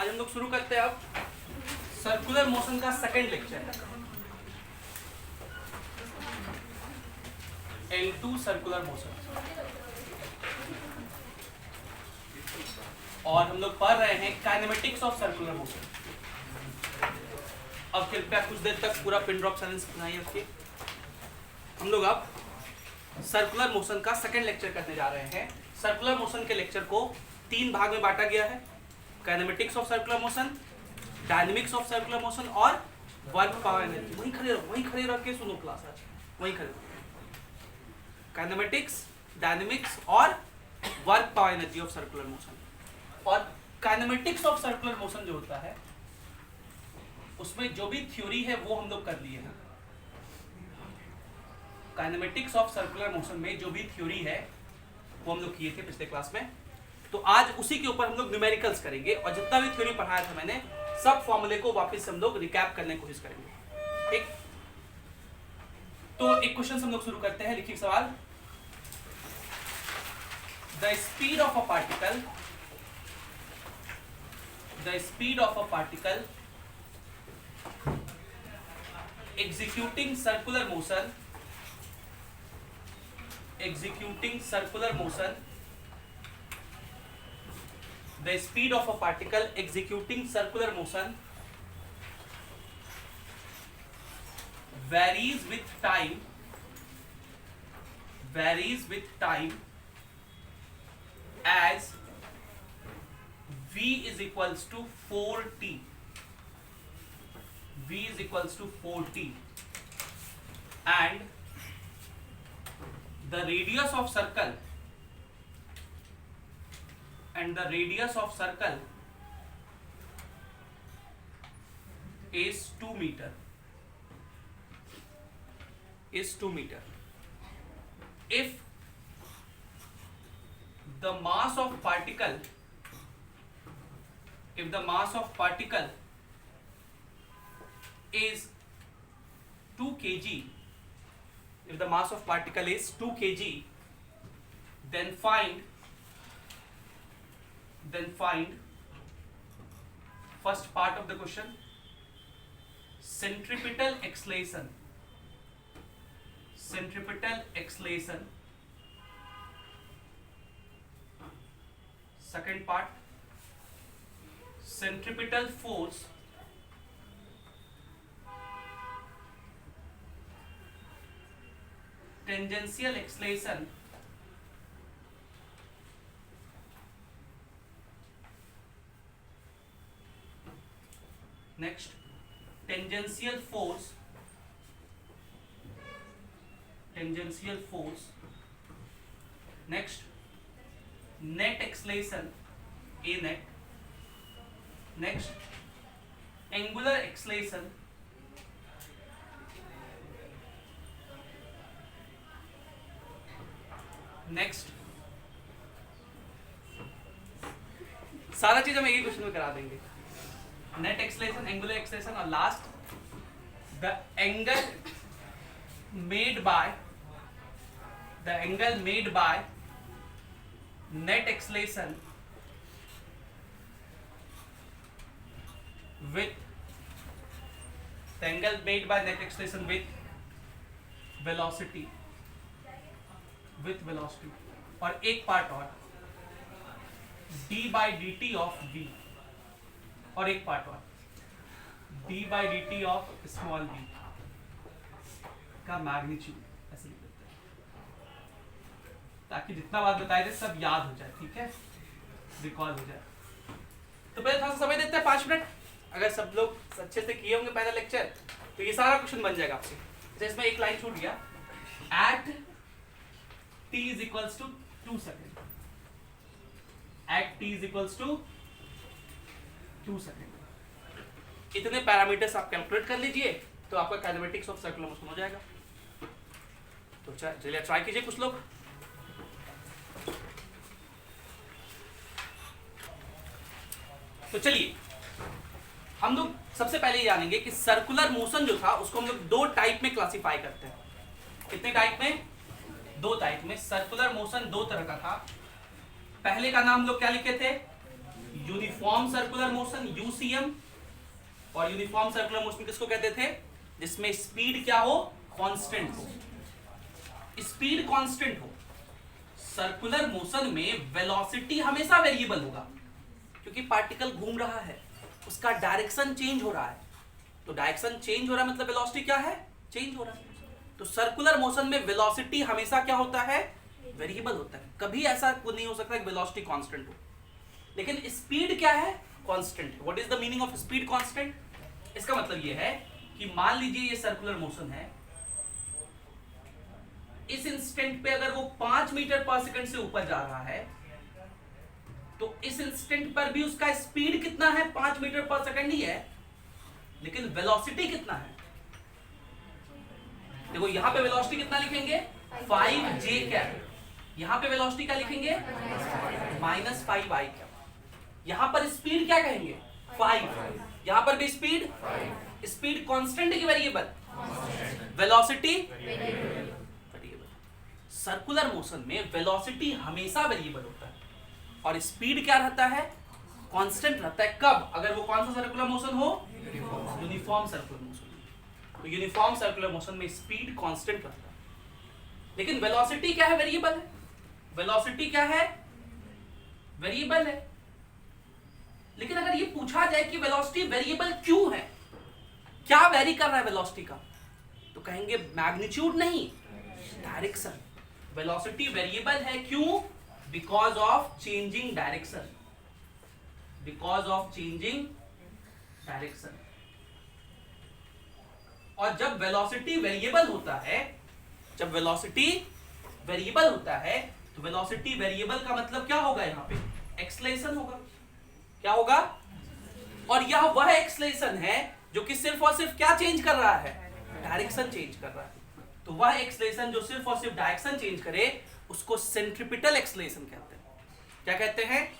आज हम लोग शुरू करते हैं अब सर्कुलर मोशन का second lecture. L2 circular motion. और हम लोग पढ़ रहे हैं काइनेमेटिक्स ऑफ सर्कुलर मोशन। अब कृपया कुछ देर तक पूरा पिन ड्रॉप साइलेंस बनाइए रखिए। हम लोग अब सर्कुलर मोशन का सेकंड लेक्चर करने जा रहे हैं। सर्कुलर मोशन के लेक्चर को 3 भाग में बांटा गया है, kinematics of circular motion, dynamics of circular motion और वर्क पावर एनर्जी। वहीं खड़े रह के सुनो क्लास, आज वहीं खड़े। काइनेमेटिक्स, डायनेमिक्स और work power energy of circular motion. और काइनेमेटिक्स ऑफ सर्कुलर मोशन जो होता है उसमें जो भी थ्योरी है वो हम लोग कर लिए हैं। काइनेमेटिक्स ऑफ सर्कुलर मोशन में जो भी थ्योरी है वो हम लोग किए थे पिछले क्लास में। तो आज उसी के ऊपर हम लोग न्यूमेरिकल्स करेंगे और जितना भी थ्योरी पढ़ाया था मैंने सब फॉर्मूले को वापस हम लोग रिकैप करने की कोशिश करेंगे। ठीक, तो एक क्वेश्चन हम लोग शुरू करते हैं। लिखिए सवाल। The speed of a particle executing circular motion the speed of a particle executing circular motion varies with time as v is equals to 4t and the radius of circle is 2 meter. If the mass of particle is 2 kg, then find first part of the question, centripetal acceleration. Second part, centripetal force. Tangential acceleration. Next, tangential force. Next, net acceleration, A net. Next, angular acceleration. Next, सारा चीज हम एक ही question में करा देंगे। Net acceleration, angular acceleration और last the angle made by net acceleration with velocity और एक पार्ट और d by dt of v और एक पार्ट और d by dt of small v का मैग्नीट्यूड ऐसे लिख देते हैं ताकि जितना बात बताए थे सब याद हो जाए। ठीक है, रिकॉल हो जाए। तो पहले थोड़ा सा समय देते हैं 5 मिनट। अगर सब लोग अच्छे से किए होंगे पहला लेक्चर तो ये सारा क्वेश्चन बन जाएगा आपसे। जैसे इसमें एक लाइन छूट गया, at t is equals to 2 seconds. इतने पैरामीटर्स आप कैलकुलेट कर लीजिए तो आपका काइनेमेटिक्स ऑफ सर्कुलर मोशन हो जाएगा। तो चलिए ट्राई कीजिए कुछ लोग। तो चलिए हम लोग सबसे पहले ये जानेंगे कि सर्कुलर मोशन जो था उसको हम लोग 2 टाइप में क्लासिफाई करते हैं। कितने टाइप में? 2 टाइप में। सर्कुलर मोशन 2 तरह का था। पहले का नाम हम लोग क्या लिखे थे? यूनिफॉर्म सर्कुलर मोशन यूसीएम, और यूनिफॉर्म सर्कुलर मोशन किसको कहते थे? जिसमें स्पीड क्या हो? कांस्टेंट हो, स्पीड कांस्टेंट हो। सर्कुलर मोशन में वेलोसिटी हमेशा वेरिएबल होगा, क्योंकि पार्टिकल घूम रहा है, उसका डायरेक्शन चेंज हो रहा है। तो डायरेक्शन चेंज हो रहा है मतलब वेलोसिटी क्या है? चेंज हो रहा है। तो सर्कुलर मोशन में वेलोसिटी हमेशा क्या होता है? वेरिएबल होता है। कभी ऐसा नहीं हो सकता कि वेलोसिटी कांस्टेंट हो। लेकिन स्पीड क्या है? Constant. What is the meaning of speed constant? इसका मतलब यह है कि मान लीजिए ये सर्कुलर मोशन है, इस इंस्टेंट पे अगर वो 5 मीटर पर सेकंड से ऊपर जा रहा है, तो इस इंस्टेंट पर भी उसका स्पीड कितना है? 5 मीटर पर सेकंड ही है, लेकिन वेलोसिटी कितना है? देखो यहां पे वेलोसिटी कितना लिखेंगे? 5j cap. यहां पे वेलोसिटी क्या लिखेंगे? -5i cap. यहां पर स्पीड क्या कहेंगे? 5। यहां पर भी स्पीड? स्पीड कांस्टेंट की variable? Velocity variable. Circular motion में वेलोसिटी हमेशा वेरिएबल होता है और स्पीड क्या रहता है? कांस्टेंट रहता है। कब? अगर वो कौन सा सर्कुलर मोशन हो? Uniform circular motion. तो यूनिफॉर्म सर्कुलर मोशन में स्पीड कांस्टेंट रहता है, लेकिन वेलोसिटी क्या है? वेरिएबल है। वेलोसिटी क्या है? वेरिएबल है। लेकिन अगर ये पूछा जाए कि वेलोसिटी वेरिएबल क्यों है, क्या वेरी कर रहा है वेलोसिटी का, तो कहेंगे मैग्नीट्यूड नहीं, डायरेक्शन। वेलोसिटी वेरिएबल है क्यों? Because of changing direction. Because of changing direction. और जब वेलोसिटी वेरिएबल होता है, जब वेलोसिटी वेरिएबल होता है, तो वेलोसिटी वेरिएबल का मतलब क्या होगा? यहां पे एक्सेलरेशन होगा। क्या होगा? और यह वह एक्सेलरेशन है जो कि सिर्फ और सिर्फ क्या चेंज कर रहा है? डायरेक्शन चेंज कर रहा है। तो वह एक्सेलरेशन जो सिर्फ और सिर्फ डायरेक्शन चेंज करे, उसको सेंट्रीपिटल एक्सेलरेशन कहते हैं। क्या कहते हैं?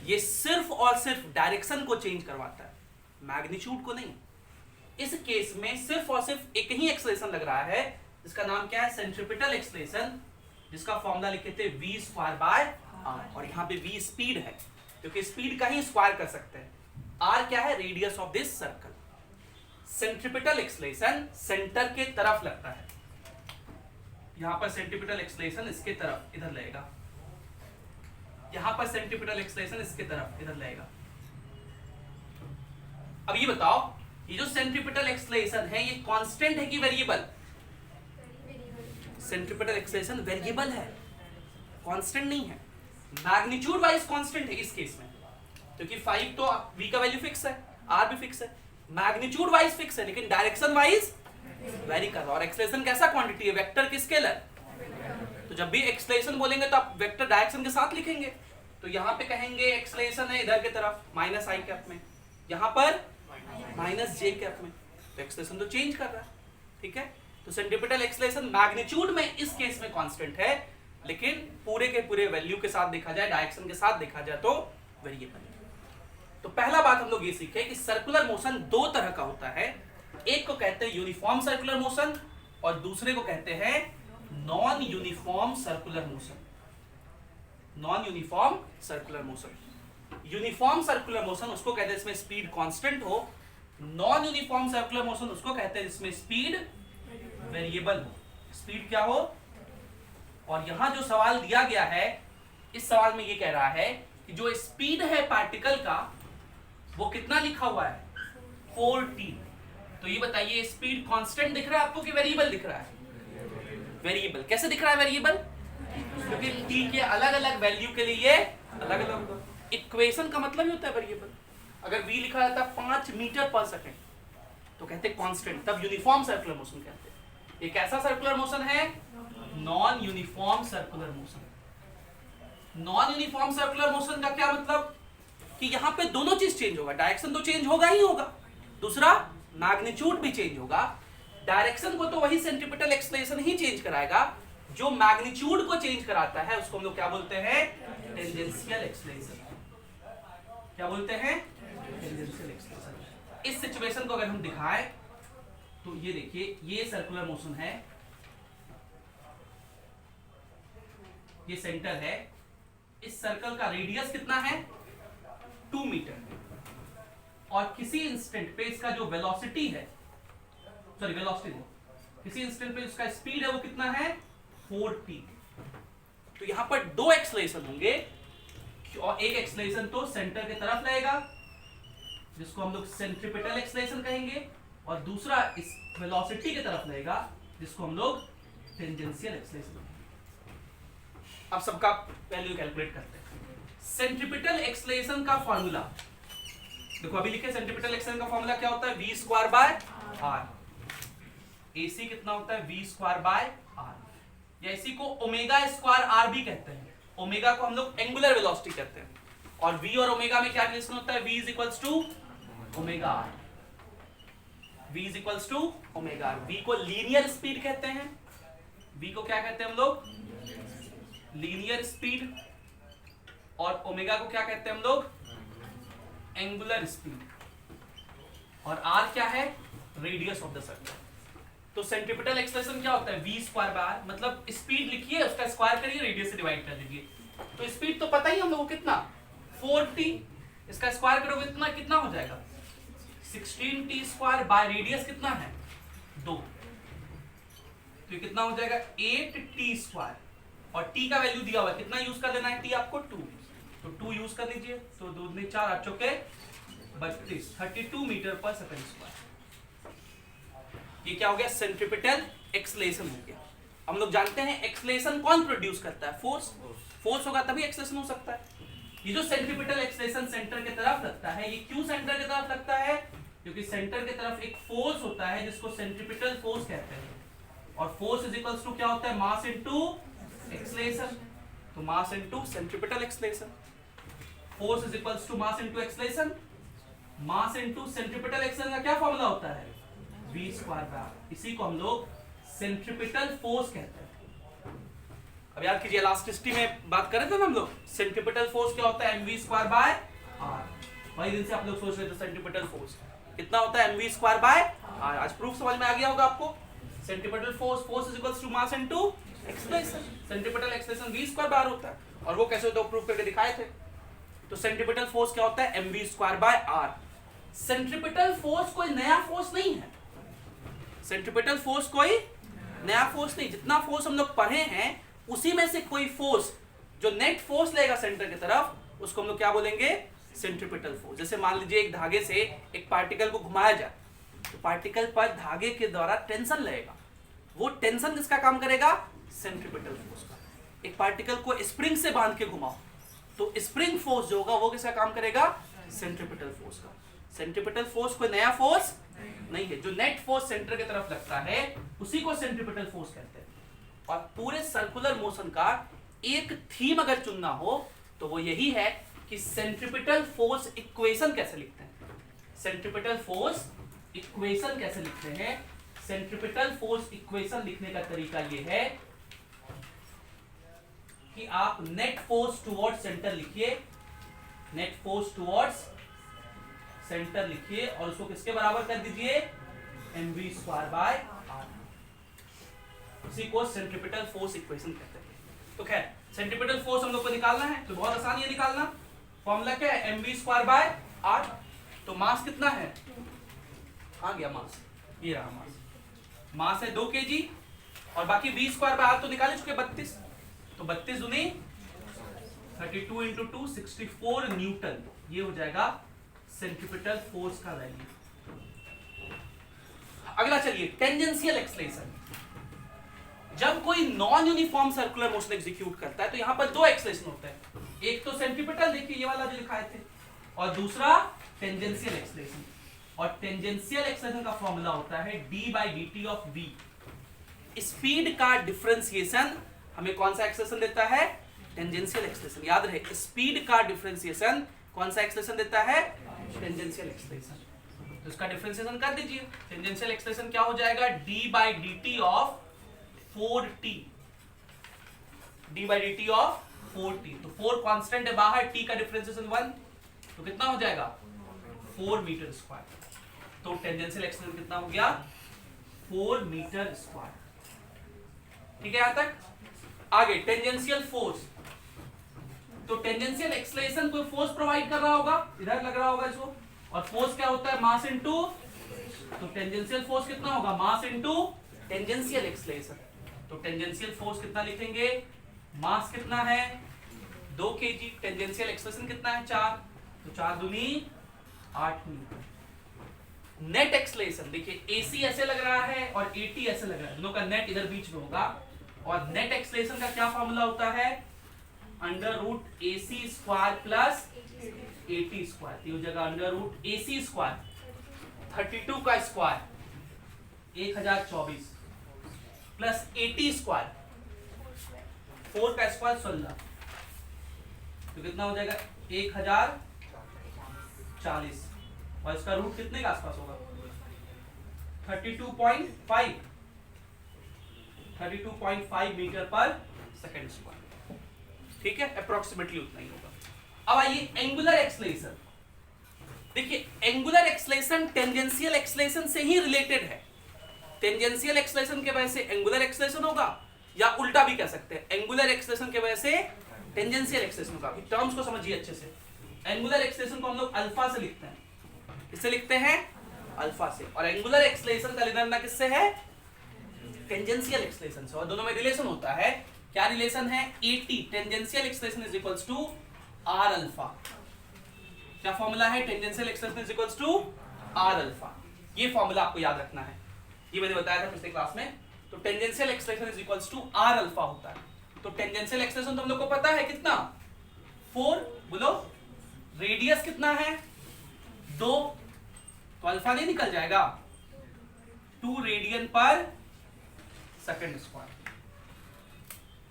ये सिर्फ और सिर्फ डायरेक्शन को चेंज करवाता है, मैग्नीट्यूड को नहीं। इस केस में सिर्फ और सिर्फ एक ही एक्सेलरेशन लग रहा है, जिसका नाम क्या है? सेंट्रीपिटल एक्सेलरेशन, जिसका फॉर्मूला लिखे थे v²/r। और यहाँ पे v स्पीड है, क्योंकि स्पीड का ही स्क्वायर कर सकते हैं। r क्या है? Radius of this circle. Centripetal acceleration centre के तरफ लगता है। यहां पर सेंट्रीपिटल एक्सेलरेशन इसके तरफ इधर लगेगा, यहां पर सेंट्रीपिटल एक्सेलरेशन इसके तरफ इधर लगेगा। अब ये बताओ, ये जो सेंट्रीपिटल एक्सेलरेशन है, ये कांस्टेंट है कि वेरिएबल? सेंट्रीपिटल एक्सेलरेशन वेरिएबल है, कांस्टेंट नहीं है। मैग्नीट्यूड वाइज कांस्टेंट है इस केस में, क्योंकि 5 तो v का वैल्यू फिक्स है, r भी फिक्स है। मैग्नीट्यूड वाइज फिक्स है, लेकिन डायरेक्शन वाइज वेरी कर रहा है। और एक्सेलरेशन कैसा क्वांटिटी है? वेक्टर की स्केलर। तो जब भी एक्सेलरेशन बोलेंगे तो आप वेक्टर डायरेक्शन के साथ लिखेंगे। तो यहां पे कहेंगे एक्सेलरेशन है इधर की तरफ -i कैप में, यहां पर -j कैप में। तो एक्सेलरेशन तो चेंज कर रहा है, ठीक है। तो सेंट्रीपिटल एक्सेलरेशन मैग्नीट्यूड में इस केस में कांस्टेंट है, लेकिन पूरे के पूरे वैल्यू के साथ देखा जाए, डायरेक्शन के साथ देखा जाए तो वेरिएबल है। तो पहला बात हम लोग ये सीखे कि सर्कुलर मोशन दो तरह का होता है। एक को कहते हैं यूनिफॉर्म सर्कुलर मोशन और दूसरे को कहते हैं non uniform circular motion. Non uniform circular motion. Uniform circular motion उसको कहते हैं जिसमें स्पीड कांस्टेंट हो। नॉन यूनिफॉर्म सर्कुलर मोशन उसको कहते हैं जिसमें स्पीड वेरिएबल हो। स्पीड क्या हो? और यहां जो सवाल दिया गया है, इस सवाल में ये कह रहा है कि जो स्पीड है पार्टिकल का, वो कितना लिखा हुआ है? 4t। तो ये बताइए, स्पीड कांस्टेंट दिख रहा है आपको कि वेरिएबल दिख रहा है? वेरिएबल। कैसे दिख रहा है वेरिएबल? क्योंकि t के अलग अलग वैल्यू के लिए ये अलग अलग होगा। इक्वेशन का मतलब ही होता है वेरिएबल। अगर v लिखा रहता 5 मीटर पर सेकंड तो कहते हैं कांस्टेंट, तब यूनिफॉर्म सर्कुलर मोशन कहते हैं। ये कैसा सर्कुलर मोशन है? Non uniform circular motion. Non uniform circular motion का क्या मतलब? कि यहां पे दोनों चीज चेंज होगा, डायरेक्शन तो चेंज होगा ही होगा, दूसरा मैग्नीट्यूड भी चेंज होगा। डायरेक्शन को तो वही सेंट्रीपिटल एक्सेलरेशन ही चेंज कराएगा, जो मैग्नीट्यूड को चेंज कराता है उसको हम लोग क्या बोलते हैं? Tangential acceleration. क्या बोलते हैं? Tangential acceleration. इस सिचुएशन को अगर हम दिखाएं तो ये देखिए, ये सर्कुलर मोशन है, ये सेंटर है, इस सर्कल का रेडियस कितना है? 2 मीटर और किसी इंस्टेंट पे इसका जो वेलोसिटी है, सॉरी वेलोसिटी नहीं, किसी इंस्टेंट पे उसका स्पीड है वो कितना है 4t। तो यहां पर दो एक्सलेशन होंगे और एक एक्सलेशन तो सेंटर की तरफ लगेगा जिसको हम लोग सेंट्रीपिटल एक्सलेशन कहेंगे, और दूसरा इस वेलोसिटी की तरफ लगेगा जिसको हम लोग टेंजेंशियल एक्सलेशन कहेंगे। अब सबका वैल्यू कैलकुलेट करते हैं। सेंट्रीपिटल एक्सलेशन का फॉर्मूला देखो, अभी लिखे सेंट्रीपिटल एक्सलेशन का फॉर्मूला क्या होता है, v square by r। AC कितना होता है v स्क्वायर बाय r, या इसी को ओमेगा स्क्वायर r भी कहते हैं। ओमेगा को हम लोग एंगुलर वेलोसिटी कहते हैं, और v और ओमेगा में क्या रिलेशन होता है, v is equals to omega r। v is equals to omega r। v को लीनियर स्पीड कहते हैं, v को क्या कहते हैं हम लोग, लीनियर स्पीड, और ओमेगा को क्या कहते हैं हम लोग, एंगुलर स्पीड, और r क्या है, रेडियस ऑफ द सर्कल। तो सेंट्रीपिटल एक्सलेशन क्या होता है, v स्क्वायर बाय r, मतलब स्पीड लिखिए उसका स्क्वायर करिए, रेडियस से डिवाइड कर दीजिए। तो स्पीड तो पता ही हम लोगों को कितना 4t, इसका स्क्वायर करोगे इतना कितना हो जाएगा 16t स्क्वायर, बाय रेडियस कितना है 2, तो ये कितना हो जाएगा 8t स्क्वायर, और t का वैल्यू दिया हुआ है, कितना यूज कर लेना है t आपको 2, तो 2 यूज कर लीजिए, तो 2 दूनी 4 8 चौके 32, 32 मीटर पर सेकंड स्क्वायर। ये क्या हो गया, सेंट्रीपिटल एक्सलेशन हो गया। हम लोग जानते हैं एक्सलेशन कौन प्रोड्यूस करता है, फोर्स। फोर्स होगा तभी एक्सलेशन हो सकता है। ये जो सेंट्रीपिटल एक्सलेशन सेंटर की तरफ लगता है, ये क्यों सेंटर की तरफ लगता है, क्योंकि सेंटर की तरफ एक फोर्स होता है जिसको सेंट्रीपिटल फोर्स कहते हैं, और फोर्स इज इक्वल्स टू क्या होता है, मास इनटू एक्सलेशन। तो mass into centripetal acceleration, force is equals to mass into acceleration. Mass into centripetal acceleration का क्या फॉर्मूला होता है, v स्क्वायर बाय r। इसी को हम लोग सेंट्रीपिटल फोर्स कहते हैं। अब याद कीजिए, इलास्टिसिटी में बात कर रहे थे ना हम लोग, सेंट्रीपिटल फोर्स क्या होता है, mv स्क्वायर बाय r। वही दिन से आप लोग सोच रहे थे सेंट्रीपिटल फोर्स कितना होता है, mv स्क्वायर बाय r। आज प्रूफ समझ में आ गया होगा आपको। Centripetal force is equals to mass into acceleration. Centripetal acceleration v square by r होता है, और वो कैसे होता है प्रूफ करके दिखाए थे। तो सेंट्रीपिटल फोर्स क्या होता है, mv square by r। Centripetal force कोई नया फोर्स नहीं है, सेंट्रीपिटल फोर्स कोई नया फोर्स नहीं। जितना फोर्स हम लोग पढ़े हैं उसी में से कोई फोर्स जो नेट फोर्स लेगा सेंटर की तरफ, उसको हम लोग क्या बोलेंगे, सेंट्रीपिटल फोर्स। जैसे मान लीजिए एक धागे से एक पार्टिकल को घुमाया जाए, तो पार्टिकल पर धागे के द्वारा टेंशन लगेगा, वो टेंशन किसका काम करेगा, सेंट्रीपिटल फोर्स का। एक पार्टिकल को स्प्रिंग से बांध के घुमाओ, तो स्प्रिंग फोर्स जो होगा वो किसका काम करेगा, सेंट्रीपिटल फोर्स का। सेंट्रीपिटल फोर्स कोई नया फोर्स नहीं है, जो नेट फोर्स सेंटर की तरफ लगता है उसी को सेंट्रीपिटल फोर्स कहते हैं। और पूरे सर्कुलर मोशन का एक थीम अगर चुनना हो तो वो यही है कि सेंट्रीपिटल फोर्स इक्वेशन कैसे लिखते हैं। सेंट्रीपिटल फोर्स इक्वेशन कैसे लिखते हैं, सेंट्रीपिटल फोर्स इक्वेशन लिखने का तरीका ये है कि आप नेट फोर्स टुवर्ड्स सेंटर लिखिए, नेट फोर्स टुवर्ड्स सेंटर लिखिए, और उसको किसके बराबर कर दीजिए, mv स्क्वायर बाय r। इसी को सेंट्रीपिटल फोर्स इक्वेशन कहते हैं। तो खैर सेंट्रीपिटल फोर्स हम लोग को निकालना है, तो बहुत आसान है निकालना। फॉर्मूला क्या है, mv स्क्वायर बाय r। तो मास कितना है, आ गया मास, ये रहा मास। मास है 2 kg, और बाकी v स्क्वायर बाय r तो निकाले चुके 32, तो 32 दूनी 32 इंटू 2 64 न्यूटन, ये हो जाएगा सेंट्रीपिटल फोर्स का वैल्यू। अगला चलिए, टेंजेंशियल एक्सलेशन। जब कोई non uniform circular motion execute करता है तो यहां पर दो एक्सलेशन होते हैं, एक तो सेंट्रीपिटल, देखिए ये वाला जो दिखाए थे, और दूसरा टेंजेंशियल एक्सलेशन। और टेंजेंशियल एक्सलेशन का फॉर्मूला होता है d by dt of v। Speed का डिफरेंशिएशन हमें कौन सा एक्सलेशन देता है, टेंजेंशियल एक्सलेशन। याद रहे, स्पीड का डिफरेंशिएशन कौन सा एक्सलेशन देता है, टेंजेंशियल एक्सलेशन। तो इसका डिफरेंशिएशन कर दीजिए, टेंजेंशियल एक्सलेशन क्या हो जाएगा, d by dt of 4t, d by dt of 4t। तो 4 कांस्टेंट है बाहर, t का डिफरेंशिएशन 1, तो कितना हो जाएगा 4 मीटर स्क्वायर। तो टेंजेंशियल एक्सलेशन कितना हो गया, 4 मीटर स्क्वायर। ठीक है यहां तक। आगे टेंजेंशियल फोर्स, तो टेंजेंशियल एक्सेलरेशन कोई फोर्स प्रोवाइड कर रहा होगा, इधर लग रहा होगा इसको, और फोर्स क्या होता है, मास इनटू, तो टेंजेंशियल फोर्स कितना होगा, मास इनटू टेंजेंशियल एक्सेलरेशन। तो टेंजेंशियल फोर्स कितना लिखेंगे, मास कितना है 2 kg, टेंजेंशियल एक्सेलरेशन कितना है 4, तो 4 दूनी 8 न्यूटन। नेट एक्सेलरेशन देखिए, AC ऐसे लग रहा है और AT ऐसे लग रहा है, दोनों का नेट इधर बीच में होगा, और नेट एक्सेलरेशन का क्या फॉर्मूला होता है, under root AC square plus AT square, तो ये जगह अंडर रूट AC स्क्वायर 32 का स्क्वायर 1024 प्लस AT स्क्वायर 4 का स्क्वायर 16, तो कितना हो जाएगा 1040, और इसका रूट कितने के आसपास होगा 32.5 मीटर पर सेकंड स्क्वायर, ठीक है, अप्रोक्सीमेटली उतना ही होगा। अब आइए एंगुलर एक्सेलरेशन, देखिए एंगुलर एक्सेलरेशन टेंजेंशियल एक्सेलरेशन से ही रिलेटेड है। टेंजेंशियल एक्सेलरेशन के वजह से एंगुलर एक्सेलरेशन होगा, या उल्टा भी कह सकते हैं, एंगुलर एक्सेलरेशन के वजह से टेंजेंशियल एक्सेलरेशन होगा। टर्म्स को समझिए अच्छे से। एंगुलर एक्सेलरेशन को हम लोग अल्फा से लिखते हैं, इससे लिखते हैं अल्फा से, और एंगुलर एक्सेलरेशन का लेना किससे है, टेंजेंशियल एक्सेलरेशन से, और दोनों में रिलेशन होता है। क्या रिलेशन है, AT tangential acceleration is equals to R alpha. क्या फॉर्मूला है, tangential acceleration is equals to R alpha. ये फॉर्मूला आपको याद रखना है, ये मैंने बताया था पिछले क्लास में। तो tangential acceleration is equals to R alpha होता है। तो टेंजेंशियल एक्सेलरेशन तो हम लोग को पता है कितना, 4, बोलो रेडियस कितना है 2, तो अल्फा नहीं निकल जाएगा 2 रेडियन पर second square.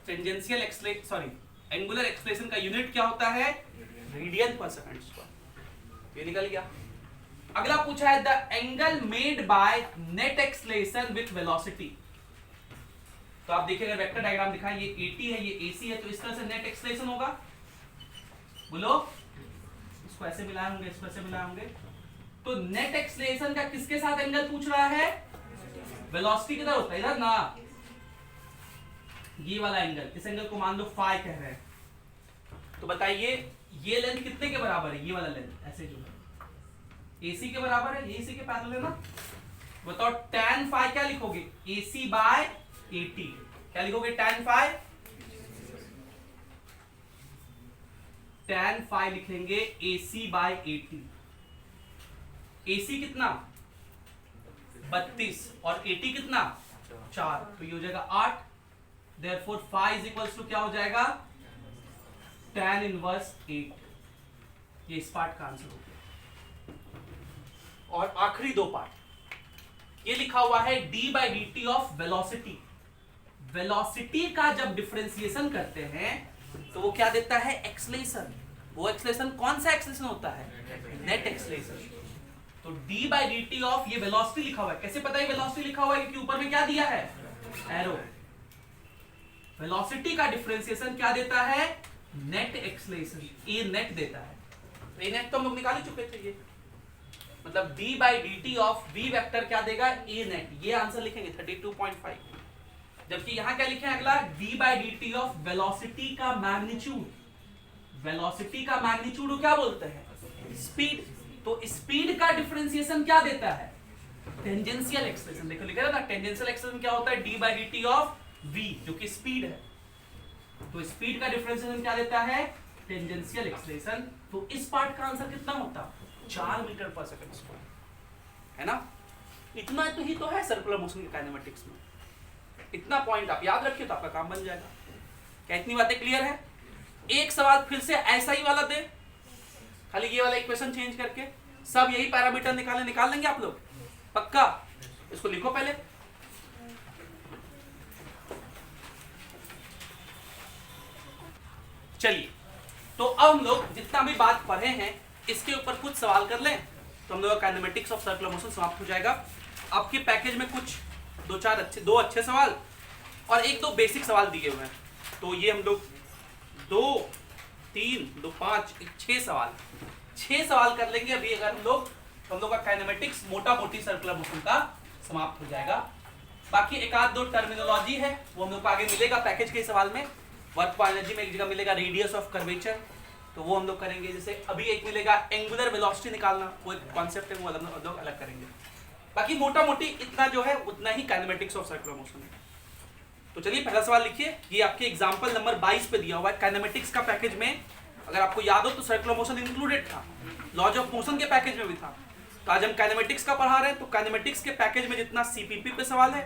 Tangential acceleration sorry angular acceleration का यूनिट क्या होता है, रेडियन पर सेकंड स्क्वायर। ये निकल गया। अगला पूछा है the angle made by net acceleration with velocity. तो आप देखिए, अगर वेक्टर डायग्राम दिखाएं, ये AT है, ये AC है, तो इस तरह से नेट एक्सेलरेशन होगा, बोलो इसको ऐसे मिलाए होंगे, इसको ऐसे मिलाए होंगे। तो नेट एक्सेलरेशन का किसके साथ एंगल पूछ रहा है, वेलोसिटी किधर होता है, इधर ना, ये वाला एंगल, इस एंगल को मान लो फाई कह रहे हैं। तो बताइए ये लेंथ कितने के बराबर है, ये वाला लेंथ ऐसे जो है AC के बराबर है, ये AC के पैरेलल है ना। बताओ tan फाई क्या लिखोगे, AC बाय AT, क्या लिखोगे tan फाई, tan फाई लिखेंगे AC बाय AT। AC कितना 32 और AT कितना 4, तो ये हो जाएगा 8। Therefore phi is equals to क्या हो जाएगा, tan इनवर्स 8। ये इस पार्ट का आंसर हो गया। और आखिरी 2 पार्ट, ये लिखा हुआ है d by dt of velocity. Velocity का जब डिफरेंशिएशन करते हैं तो वो क्या देता है, एक्सेलरेशन। वो एक्सेलरेशन कौन सा एक्सेलरेशन होता है, नेट एक्सेलरेशन। तो d by dt ऑफ, ये वेलोसिटी लिखा हुआ है, कैसे पता है वेलोसिटी लिखा हुआ है, क्योंकि ऊपर में क्या दिया है, एरो। वेलोसिटी का डिफरेंशिएशन क्या देता है, नेट एक्सेलरेशन, ए नेट देता है। तो ए नेट तो हम लोग निकाल ही चुके थे, ये मतलब d by dt of v vector क्या देगा, ए नेट। ये आंसर लिखेंगे 32.5। जबकि यहां क्या लिखे अगला, d by dt of velocity का मैग्नीट्यूड। वेलोसिटी का मैग्नीट्यूड क्या बोलते हैं, स्पीड। तो स्पीड का डिफरेंशिएशन क्या देता है, टेंजेंशियल एक्सेलरेशन। देखो लिखा है ना, टेंजेंशियल एक्सेलरेशन क्या होता है, d by dt of v, जो कि स्पीड है। तो स्पीड का डिफरेंशिएशन क्या देता है, टेंजेंशियल एक्सेलरेशन। तो इस पार्ट का आंसर कितना होता, 4 मीटर पर सेकंड स्क्वायर, है ना। इतना तो ही तो है सर्कुलर मोशन के काइनेमेटिक्स में। इतना पॉइंट आप याद रखिए तो आपका काम बन जाएगा। क्या इतनी बातें क्लियर है। एक सवाल फिर से ऐसा ही वाला दे, खाली ये वाला इक्वेशन चेंज करके, सब यही पैरामीटर निकाल लेंगे आप लोग, पक्का। इसको लिखो पहले। चलिए, तो अब हम लोग जितना भी बात पढ़े हैं इसके ऊपर कुछ सवाल कर लें, तो हम लोग का काइनेमेटिक्स ऑफ सर्कुलर मोशन समाप्त हो जाएगा। आपके पैकेज में कुछ 2 अच्छे सवाल और 1-2 बेसिक सवाल दिए हुए हैं। तो ये हम लोग 2, 3, 2, 5, 6 सवाल कर लेंगे अभी अगर हम लोग, तो हम लोग का काइनेमेटिक्स मोटा मोटी सर्कुलर मोशन का समाप्त हो जाएगा। बाकी 1-2 टर्मिनोलॉजी है, वो हम लोग को आगे मिलेगा पैकेज के सवाल में। वर्क पर एनर्जी में एक जगह मिलेगा रेडियस ऑफ कर्वेचर, तो वो हम लोग करेंगे। जैसे अभी एक मिलेगा एंगुलर वेलोसिटी निकालना, वो एक कॉन्सेप्ट है, वो हम लोग अलग करेंगे। बाकी मोटा मोटी इतना जो है उतना ही काइनेमेटिक्स ऑफ सर्कुलर मोशन है। तो चलिए पहला सवाल लिखिए, ये आपके एग्जांपल नंबर 22 पे दिया हुआ है। काइनेमेटिक्स का पैकेज में अगर आपको याद हो तो सर्कुलर मोशन इंक्लूडेड था, लॉज ऑफ मोशन के पैकेज में भी था। तो आज हम काइनेमेटिक्स का पढ़ा रहे हैं, तो काइनेमेटिक्स के पैकेज में जितना सीपीपी पे सवाल है,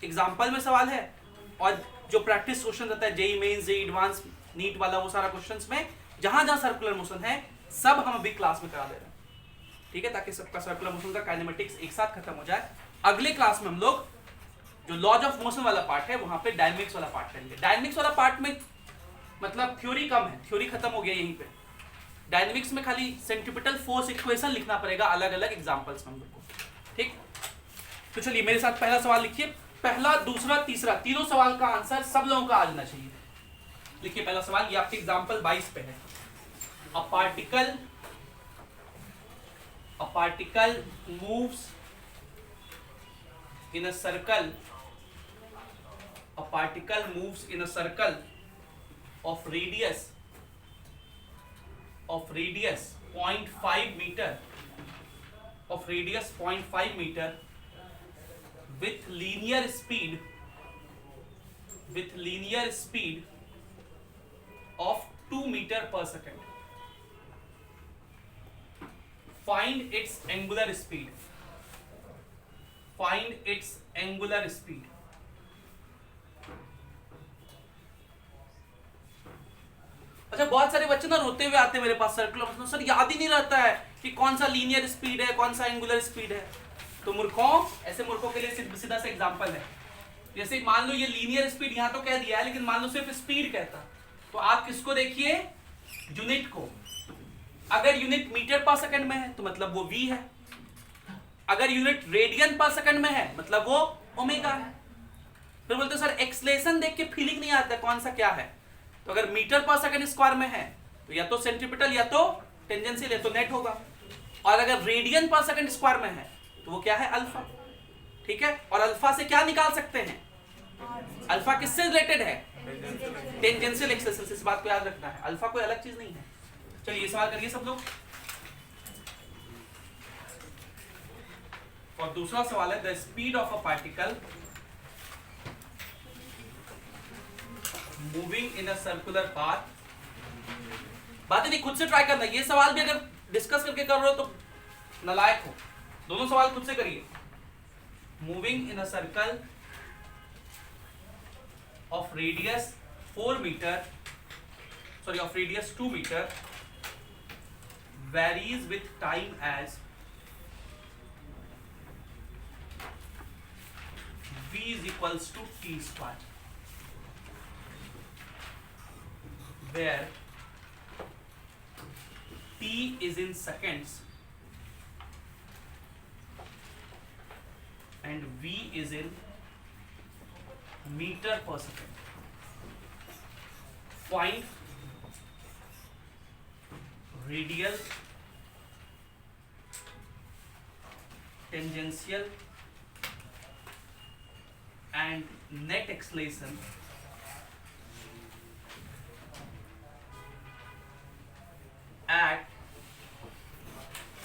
एग्जाम्पल में सवाल है, और जो प्रैक्टिस क्वेश्चन रहता है JEE mains, JEE advance, NEET वाला, वो सारा क्वेश्चंस में जहां जहां सर्कुलर मोशन है सब हम अभी क्लास में करा दे रहे हैं, ठीक है, ताकि सबका सर्कुलर मोशन का काइनेमेटिक्स एक साथ खत्म हो जाए। अगले क्लास में हम लोग जो लॉज ऑफ मोशन वाला पार्ट है वहां पे डायनेमिक्स वाला पार्ट करेंगे। डायनेमिक्स वाला पार्ट में मतलब थ्योरी कम है, थ्योरी खत्म हो गया यहीं पे। डायनेमिक्स में खाली सेंट्रीपिटल फोर्स इक्वेशन लिखना पड़ेगा अलग अलग एग्जांपल्स में हम लोग को, ठीक। तो चलिए मेरे साथ पहला सवाल लिखिए, पहला, दूसरा, तीसरा, तीनों सवाल का आंसर सब लोगों का आ जाना चाहिए। लिखिए पहला सवाल, ये आपके एग्जांपल 22 पे है। अ particle moves in a circle, a particle moves in a circle of radius 0.5 meter, of radius 0.5 meter with linear speed of 2 meter per second. Find its angular speed. Find its angular speed. अच्छा, बहुत सारे बच्चे ना रोते हुए आते हैं मेरे पास सर्कुलर मोशन, सर याद ही नहीं रहता है कि कौन सा लीनियर स्पीड है, कौन सा एंगुलर स्पीड है। तो मूर्खों, ऐसे मूर्खों के लिए सीधा सा एग्जांपल है। जैसे मान लो ये लीनियर स्पीड यहाँ तो कह दिया है, लेकिन मान लो सिर्फ स्पीड कहता, तो आप किसको देखिए, यूनिट को। अगर यूनिट मीटर पर सेकंड में है तो मतलब वो v है, अगर यूनिट रेडियन पर सेकंड में है मतलब वो ओमेगा है। फिर बोलते सर एक्सलेशन देख के फीलिंग नहीं आता कौन सा क्या है, तो अगर मीटर पर सेकंड स्क्वायर में है तो या तो सेंट्रीपिटल या तो टेंजेंशियल या तो नेट होगा, और अगर रेडियन पर सेकंड स्क्वायर में है तो वो क्या है, अल्फा, ठीक है। और अल्फा से क्या निकाल सकते हैं, अल्फा किससे रिलेटेड है, टेंजेंशियल एक्सलेशन। इस बात को याद रखना है, अल्फा कोई अलग चीज नहीं है। चलिए ये सवाल करिए सब लोग। और दूसरा सवाल है, the speed of a particle moving in a circular path. बात नहीं, खुद से ट्राई करना। ये सवाल भी अगर डिस्कस करके कर रहे हो तो नालायक हो। दोनों सवाल खुद से करिए। Moving in a circle of radius 4 metre, sorry of radius 2 metre, varies with time as v is equals to t square, where t is in seconds and v is in meter per second. Find radial, tangential and net acceleration at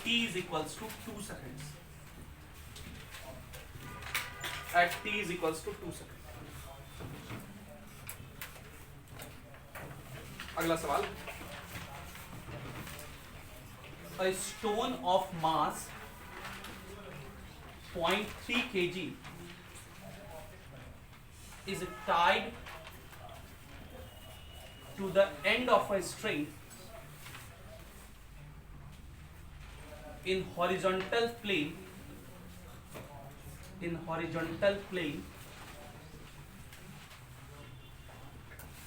t is equals to 2 seconds. At t is equals to 2 seconds. अगला सवाल, a stone of mass 0.3 kg is tied to the end of a string in horizontal plane,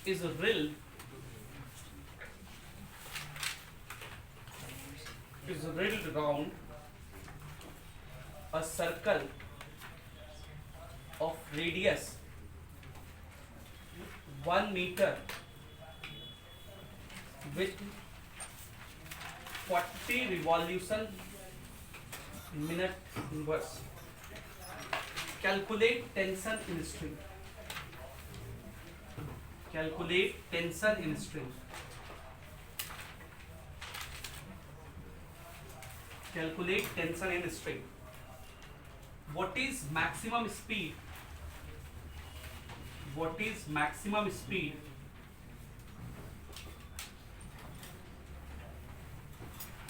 is drilled round a circle of radius 1 meter with 40 revolution minute inverse. Calculate tension in string. Calculate tension in string. Calculate tension in string. What is maximum speed? What is maximum speed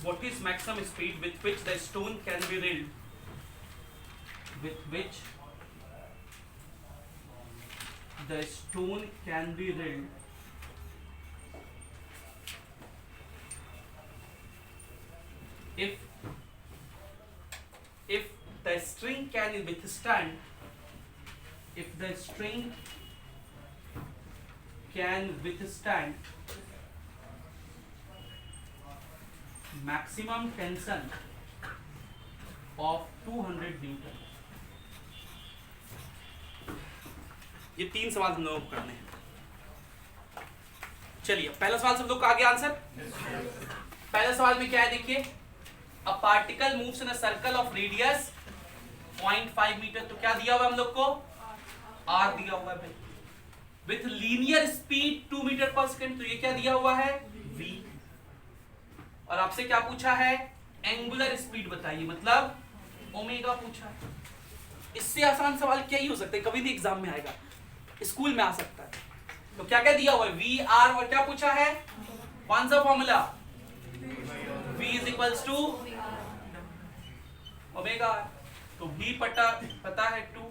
what is maximum speed with which the stone can be railed? With which the stone can be railed if the string can withstand maximum tension of 200 Newton. ये 3 सवाल हम लोगों को करने हैं। चलिए पहला सवाल सब लोग का आगे आंसर। पहला सवाल में क्या है देखिए, a particle moves in a circle of radius 0.5 metre, तो क्या दिया हुआ हम लोग को, आर दिया हुआ है, विथ लीनियर स्पीड 2 मीटर पर सेकेंड, तो ये क्या दिया हुआ है, v। और आपसे क्या पूछा है, एंगुलर स्पीड बताइए, मतलब ओमेगा पूछा है। इससे आसान सवाल क्या ही हो सकता है, कभी भी एग्जाम में आएगा, स्कूल में आ सकता है। तो क्या क्या दिया हुआ है, वी आर, और क्या पूछा है, कौन सा formula, v is equals to omega, तो v पता है 2,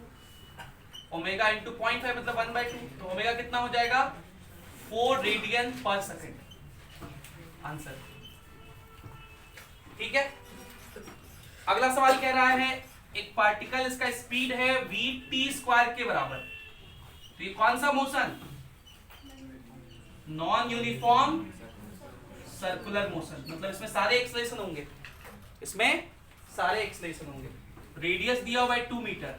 ओमेगा इंटू 0.5 मतलब 1/2, तो ओमेगा कितना हो जाएगा, 4 रेडियन पर सेकेंड, आंसर। ठीक है, अगला सवाल कह रहा है एक पार्टिकल, इसका स्पीड है v t स्क्वायर के बराबर, तो ये कौन सा motion, non uniform circular motion, मतलब इसमें सारे एक्सेलरेशन होंगे, इसमें सारे एक्सेलरेशन होंगे। रेडियस दिया हुआ है 2 मीटर,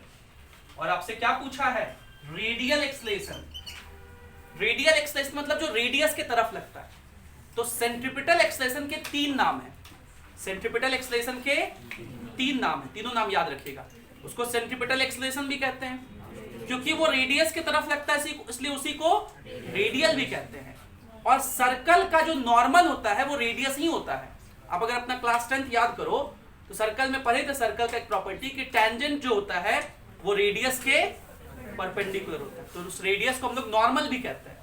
और आपसे क्या पूछा है, रेडियल एक्सेलरेशन। रेडियल एक्सेलरेशन मतलब जो रेडियस के तरफ लगता है। तो सेंट्रीपिटल एक्सेलरेशन के 3 नाम है, सेंट्रीपिटल एक्सेलरेशन के 3 नाम है, तीनों नाम याद रखिएगा। उसको सेंट्रीपिटल एक्सेलरेशन भी कहते हैं क्योंकि वो रेडियस की तरफ लगता है, इसलिए उसी को रेडियल भी कहते हैं। और सर्कल का जो नॉर्मल होता है वो रेडियस ही होता है। आप अगर अपना क्लास 10th याद करो तो सर्कल में पढ़े थे, सर्कल का एक प्रॉपर्टी कि टेंजेंट जो होता है वो रेडियस के परपेंडिकुलर होता है, तो उस रेडियस को हम लोग नॉर्मल भी कहते हैं।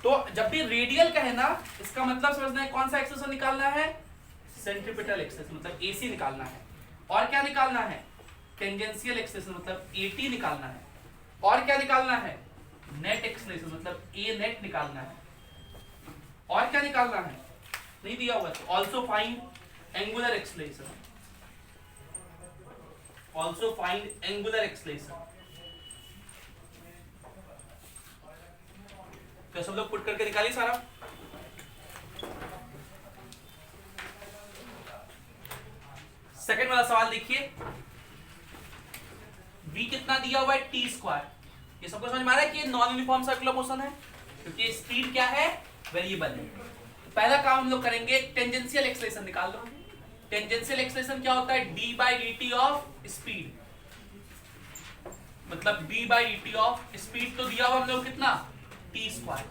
तो जब भी रेडियल कहे ना, इसका मतलब समझना है कौन सा एक्सेलरेशन निकालना है, सेंट्रीपिटल एक्सेलरेशन मतलब AC निकालना है। और क्या निकालना है, टेंजेंशियल एक्सेलरेशन मतलब AT निकालना है। और क्या निकालना है, नेट एक्सेलरेशन मतलब A नेट निकालना है। और क्या निकालना है, नहीं दिया हुआ है, also find angular acceleration, also find angular acceleration. क्या सब लोग पुट करके निकालिए सारा। सेकंड वाला सवाल देखिए, v कितना दिया हुआ है, t स्क्वायर। ये सबको समझ में आ रहा है कि ये नॉन यूनिफॉर्म सर्कुलर मोशन है क्योंकि स्पीड क्या है, वेरिएबल है। पहला काम हम लोग करेंगे, टेंजेंशियल एक्सेलरेशन निकाल लो। टेंजेंशियल एक्सेलरेशन क्या होता है, d by dt of speed, मतलब d by dt of speed. तो दिया हुआ हम लोग कितना, t स्क्वायर।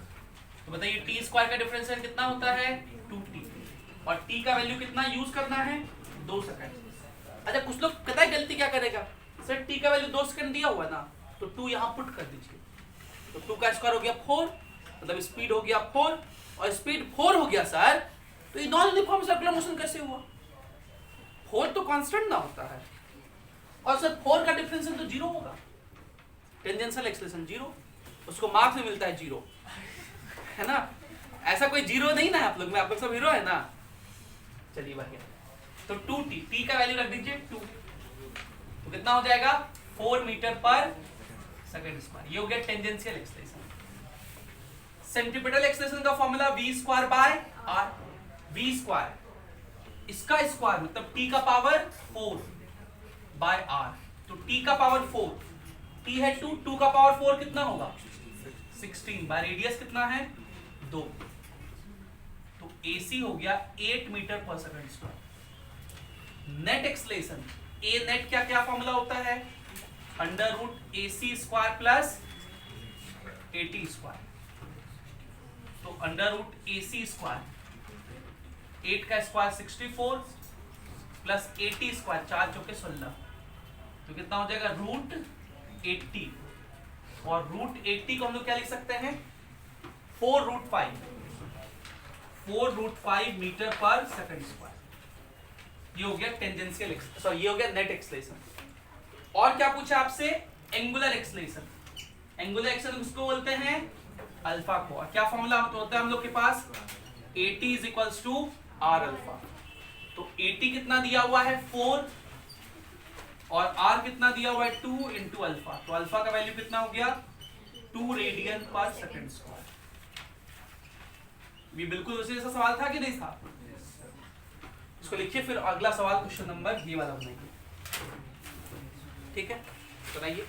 तो बताइए t स्क्वायर का डिफरेंशियल कितना होता है, 2t, और t का वैल्यू कितना यूज करना है, 2 सेकंड। अच्छा कुछ लोग पता है गलती क्या करेगा, सर t का वैल्यू 2 सेकंड दिया हुआ ना, तो 2 यहां पुट कर दीजिए, तो 2 का स्क्वायर हो गया 4, मतलब स्पीड हो गया 4, और स्पीड 4 हो गया सर, तो ये नॉन यूनिफॉर्म सर्कुलर मोशन कैसे हुआ, 4 तो कांस्टेंट ना होता है, और सर 4 का डिफरेंशियल तो 0 होगा, टेंजेंशियल एक्सेलरेशन 0, उसको मार्क्स में मिलता है 0, है ना। ऐसा कोई 0 नहीं ना आप लोग में, आप लोग सब हीरो है ना। चलिए बढ़िया, तो 2t, t का वैल्यू रख दीजिए 2, तो कितना हो जाएगा, 4 मीटर पर सेकंड स्क्वायर। ये हो गया टेंजेंशियल एक्सेलरेशन। सेंट्रीपिटल एक्सेलरेशन का formula v square by r, v square इसका स्क्वायर मतलब t का पावर 4 बाय r, तो t का पावर 4, t है 2, 2 का पावर 4 कितना होगा, 16, बाय रेडियस कितना है 2, तो AC हो गया 8 मीटर पर second square. Net acceleration, A net क्या क्या फॉर्मूला होता है, under root AC square plus AT square. तो अंडर रूट AC स्क्वायर, 8 का स्क्वायर 64 प्लस 80 स्क्वायर, 4 चौके 16, तो कितना हो जाएगा रूट 80। और रूट 80 को हम लोग क्या लिख सकते हैं 4 रूट 5, 4 रूट 5 मीटर पर सेकंड स्क्वायर। ये हो गया टेंजेंशियल, सॉरी ये हो गया नेट एक्सेलरेशन। और क्या पूछा आपसे, एंगुलर एक्सेलरेशन। एंगुलर एक्सेलरेशन किसको बोलते हैं, अल्फा को। और क्या फॉर्मूला होता है हम लोग के पास, AT is equals to R alpha. तो AT कितना दिया हुआ है 4 और R कितना दिया हुआ है 2 इंटू अल्फा। तो अल्फा का वैल्यू कितना हो गया 2 रेडियन पर सेकंड स्क्वायर। ये बिल्कुल उसी जैसा सवाल था कि नहीं था। इसको लिखिए, फिर अगला सवाल क्वेश्चन नंबर ये वाला बनाइए। ठीक है, बनाइए।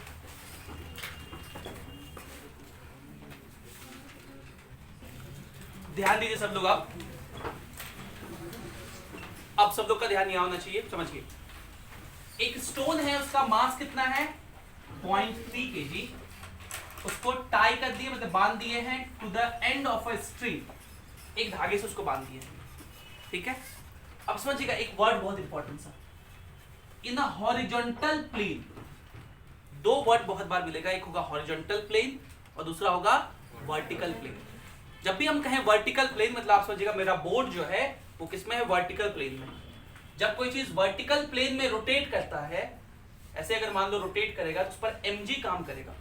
ध्यान दीजिए सब लोग। अब सब लोग का ध्यान यहाँ होना चाहिए, समझिए। एक स्टोन है, उसका मास कितना है 0.3 kg। उसको टाई कर दिए, मतलब बांध दिए हैं to the end of a string, एक धागे से उसको बांध दिए। ठीक है, अब समझिएगा एक वर्ड बहुत इंपॉर्टेंट सा, इन अ हॉरिजॉन्टल प्लेन। दो वर्ड बहुत बार मिलेगा, एक होगा हॉरिजॉन्टल प्लेन और दूसरा होगा वर्टिकल प्लेन। जब भी हम कहें वर्टिकल प्लेन, मतलब आप समझिएगा मेरा बोर्ड जो है वो किसमें है, वर्टिकल प्लेन में। जब कोई चीज वर्टिकल प्लेन में रोटेट करता है, ऐसे अगर मान लो रोटेट करेगा तो उस पर mg काम करेगा,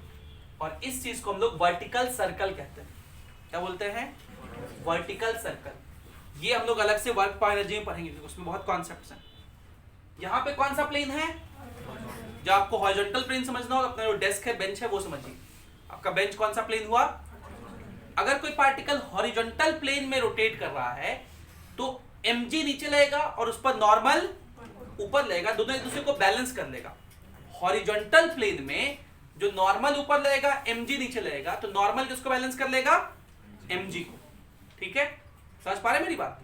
और इस चीज को हम लोग वर्टिकल सर्कल कहते हैं। क्या बोलते हैं, वर्टिकल सर्कल। ये हम लोग अलग से वर्क पर एनर्जी में पढ़ेंगे, उसमें बहुत कॉन्सेप्ट्स हैं। यहाँ पे कौन सा प्लेन है, जो आपको हॉरिजॉन्टल प्लेन समझना हो, अपना जो डेस्क है, बेंच है, वो समझिए। आपका बेंच कौन सा प्लेन हुआ। अगर कोई पार्टिकल हॉरिजॉन्टल प्लेन में रोटेट कर रहा है तो mg नीचे लगेगा और उस पर नॉर्मल ऊपर लगेगा, दोनों एक दूसरे को बैलेंस कर लेगा। हॉरिजॉन्टल प्लेन में जो नॉर्मल ऊपर लगेगा mg नीचे लगेगा, तो नॉर्मल किसको बैलेंस कर लेगा, mg को। ठीक है, समझ पा रहे मेरी बात।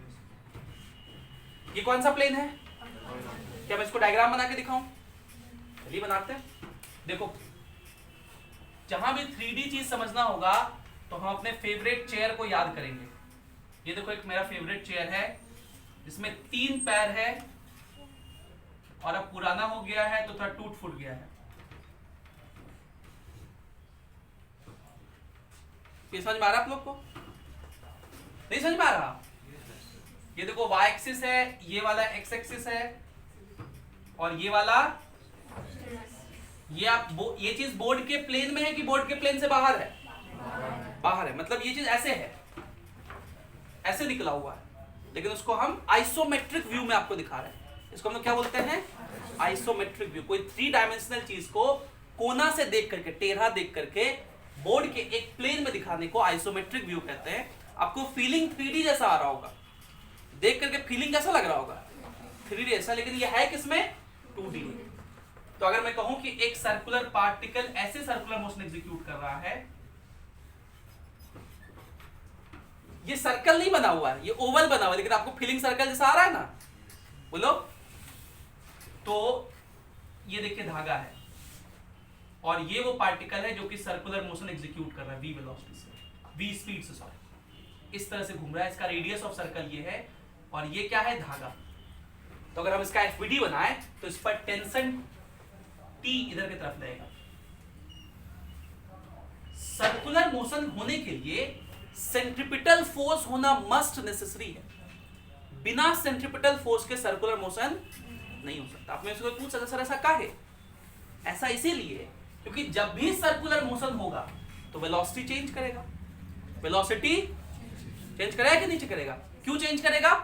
ये कौन सा प्लेन है, क्या मैं इसको डायग्राम बना के दिखाऊं, चलिए बनाते हैं। देखो, जहां भी 3D चीज समझना होगा तो हम अपने फेवरेट चेयर को याद करेंगे। ये देखो, एक मेरा फेवरेट चेयर है जिसमें 3 पैर है और अब पुराना हो गया है तो थोड़ा टूट फूट गया है। ये समझ में आ रहा है आप लोग को, नहीं समझ में आ रहा। ये देखो y एक्सिस है, ये वाला x एक्सिस है और ये वाला, ये चीज बोर्ड के प्लेन में है कि बोर्ड के प्लेन से बाहर है, बाहर है। मतलब ये चीज ऐसे है, ऐसे निकला हुआ है, लेकिन उसको हम आइसोमेट्रिक व्यू में आपको दिखा रहे हैं। इसको हम लोग क्या बोलते हैं, आइसोमेट्रिक व्यू। कोई 3 डायमेंशनल चीज को कोना से देख करके, टेढ़ा देख करके बोर्ड के एक प्लेन में दिखाने को आइसोमेट्रिक व्यू कहते हैं। आपको फीलिंग 3D जैसा आ रहा होगा, देख करके फीलिंग कैसा लग रहा होगा 3D जैसा, लेकिन ये है किसमें 2D। तो अगर मैं कहूं कि एक सर्कुलर पार्टिकल ऐसे सर्कुलर मोशन एग्जीक्यूट कर रहा है, ये सर्कल नहीं बना हुआ है, ये ओवल बना हुआ है, लेकिन आपको फीलिंग सर्कल जैसा आ रहा है ना, बोलो। तो ये देखिए धागा है और ये वो पार्टिकल है जो कि सर्कुलर मोशन एग्जीक्यूट कर रहा है v वेलोसिटी से, v स्पीड से, सॉरी, इस तरह से घूम रहा है। इसका रेडियस ऑफ सर्कल ये है और ये क्या है, धागा। तो अगर हम इसका FBD बनाएं तो इस पर टेंशन T इधर की तरफ लगेगा। सर्कुलर मोशन होने के लिए सेंट्रिपिटल फोर्स होना मस्ट नेसेसरी है। बिना सेंट्रिपिटल फोर्स के सर्कुलर मोशन नहीं हो सकता। आप में से कोई पूछ सकता सर ऐसा काहे, ऐसा इसीलिए क्योंकि जब भी सर्कुलर मोशन होगा तो वेलोसिटी चेंज करेगा। वेलोसिटी चेंज करेगा कि नहीं करेगा, क्यों चेंज करेगा,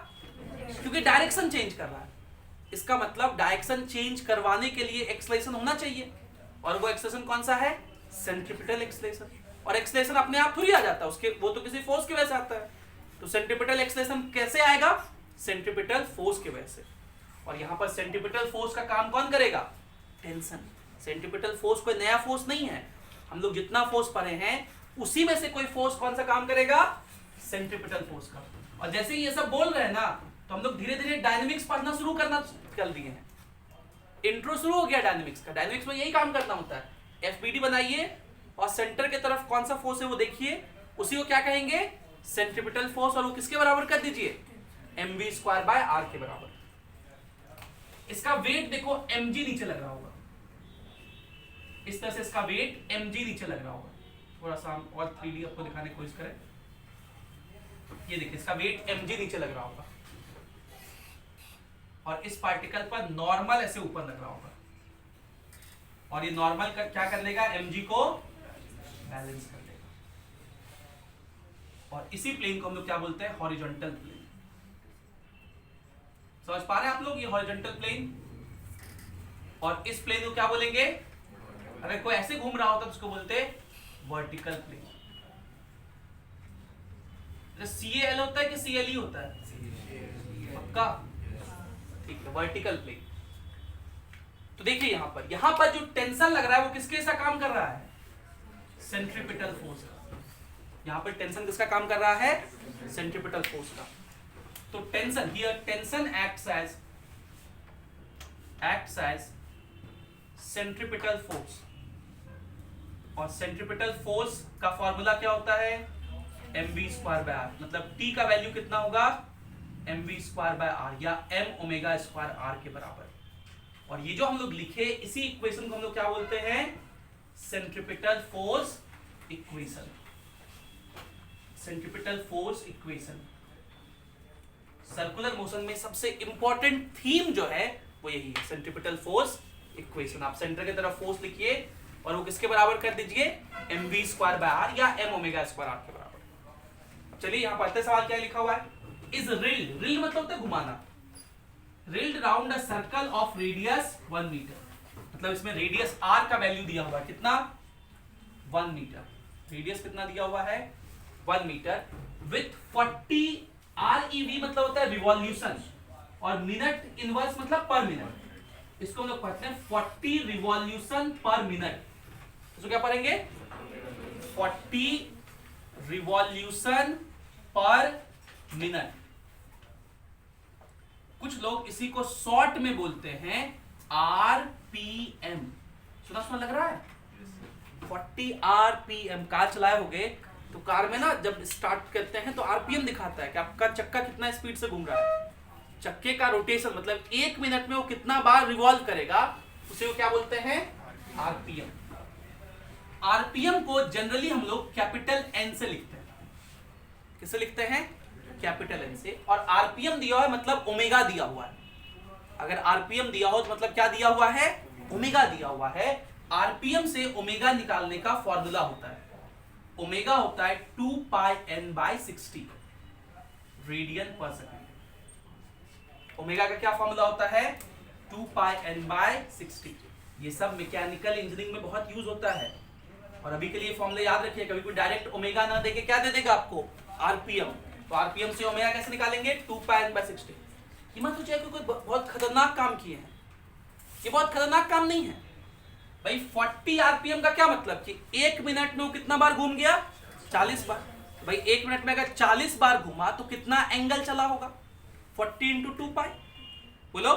क्योंकि डायरेक्शन चेंज कर रहा है। इसका मतलब डायरेक्शन चेंज करवाने के लिए एक्सेलरेशन होना चाहिए, और वो एक्सेलरेशन कौन सा है, सेंट्रिपिटल एक्सेलरेशन। और एक्सेलरेशन अपने आप थोड़ी आ जाता है, उसके वो तो किसी फोर्स की वजह से आता है। तो सेंट्रिपिटल एक्सेलरेशन कैसे आएगा, सेंट्रिपिटल फोर्स की वजह से। और यहाँ पर सेंट्रिपिटल फोर्स का काम कौन करेगा, टेंशन। सेंट्रिपिटल फोर्स कोई नया फोर्स नहीं है, हम लोग जितना फोर्स पढ़े हैं उसी में से कोई फोर्स कौन सा काम करेगा, सेंट्रिपिटल फोर्स का। और जैसे ही ये सब बोल रहे हैं ना, तो हम लोग धीरे धीरे डायनेमिक्स पढ़ना शुरू करना कर दिए हैं। इंट्रो शुरू हो गया डायनेमिक्स का। डायनेमिक्स में यही काम करना होता है, FBD बनाइए और सेंटर की तरफ कौन सा फोर्स है वो देखिए, उसी को क्या कहेंगे, सेंट्रीपिटल फोर्स, और वो किसके बराबर कर दीजिए, mv²/r के बराबर। इसका वेट देखो mg नीचे लग रहा होगा, इस तरह से इसका वेट mg नीचे लग रहा होगा। थोड़ा सा हम और 3D आपको दिखाने की कोशिश करें। ये देखिए इसका वेट mg नीचे लग रहा होगा और इस पार्टिकल पर नॉर्मल ऐसे ऊपर लग रहा होगा, और ये नॉर्मल क्या कर लेगा, mg को बैलेंस कर लेगा। और इसी प्लेन को हम लोग क्या बोलते हैं, हॉरिजॉन्टल प्लेन। समझ पा रहे हैं आप लोग, ये हॉरिजॉन्टल प्लेन। और इस प्लेन को क्या बोलेंगे, अगर कोई ऐसे घूम रहा होता तो उसको बोलते हैं वर्टिकल प्लेन। CAL होता है कि CLE होता है, पक्का, ठीक है, वर्टिकल प्लेन। तो देखिए यहां पर जो टेंशन लग रहा है वो किसके सा काम कर रहा है, सेंट्रीपिटल फोर्स का। यहां पर टेंशन किसका काम कर रहा है, सेंट्रीपिटल फोर्स का। तो tension here, tension acts as centripetal force, और सेंट्रीपिटल फोर्स का फॉर्मूला क्या होता है, mv²/r। मतलब T का वैल्यू कितना होगा, mv²/r या m⍵²r के बराबर। और ये जो हम लोग लिखे इसी इक्वेशन को हम लोग क्या बोलते हैं, centripetal force equation. Centripetal force equation. Circular motion में सबसे इंपॉर्टेंट थीम जो है वो यही है, सेंट्रीपिटल फोर्स इक्वेशन। आप सेंटर की तरफ फोर्स लिखिए और वो किसके बराबर कर दीजिए, mv²/r या m⍵²r के बराबर। अब चलिए यहां पढ़ते सवाल क्या लिखा हुआ है, इज रिल्ड, रिल्ड मतलब होता है घुमाना, whirled round a circle of radius 1 metre. मतलब इसमें रेडियस r का वैल्यू दिया हुआ है कितना, 1 मीटर। रेडियस कितना दिया हुआ है, 1 मीटर, विथ 40 ReV मतलब होता है रिवॉल्यूशन, और मिनट इनवर्स मतलब पर मिनट। इसको हम लोग पढ़ते हैं 40 रिवॉल्यूशन पर मिनट। इसको क्या पढ़ेंगे, 40 रिवॉल्यूशन पर मिनट। कुछ लोग इसी को शॉर्ट में बोलते हैं RPM। सुना लग रहा है, 40 RPM। कार चलाए होगे तो कार में ना जब स्टार्ट करते हैं तो RPM दिखाता है कि आपका चक्का कितना स्पीड से घूम रहा है। चक्के का रोटेशन मतलब 1 मिनट में वो कितना बार रिवॉल्व करेगा, उसे वो क्या बोलते हैं, RPM। RPM को जनरली हम लोग कैपिटल N से लिखते हैं। किससे लिखते हैं, कैपिटल N से। और RPM दिया हुआ है मतलब ओमेगा दिया हुआ है। अगर RPM दिया हो तो मतलब क्या दिया हुआ है, ओमेगा दिया हुआ है। RPM से ओमेगा निकालने का फॉर्मूला होता है, ओमेगा होता है 2πn/60 रेडियन पर सेकंड। ओमेगा का क्या फॉर्मूला होता है, 2πn/60। ये सब मैकेनिकल इंजीनियरिंग में बहुत यूज होता है। और अभी के लिए फॉर्मूला याद रखिए, कभी कोई डायरेक्ट ओमेगा ना देके क्या दे देगा आपको, RPM। तो RPM से ओमेगा कैसे निकालेंगे, 2πn/60। ये मत सोचिए कि कोई बहुत खतरनाक काम किए हैं, ये बहुत खतरनाक काम नहीं है भाई। 40 RPM का क्या मतलब कि 1 मिनट में वो कितना बार घूम गया, 40 बार। भाई 1 मिनट में अगर 40 बार घूमा तो कितना एंगल चला होगा, 40 × 2π, बोलो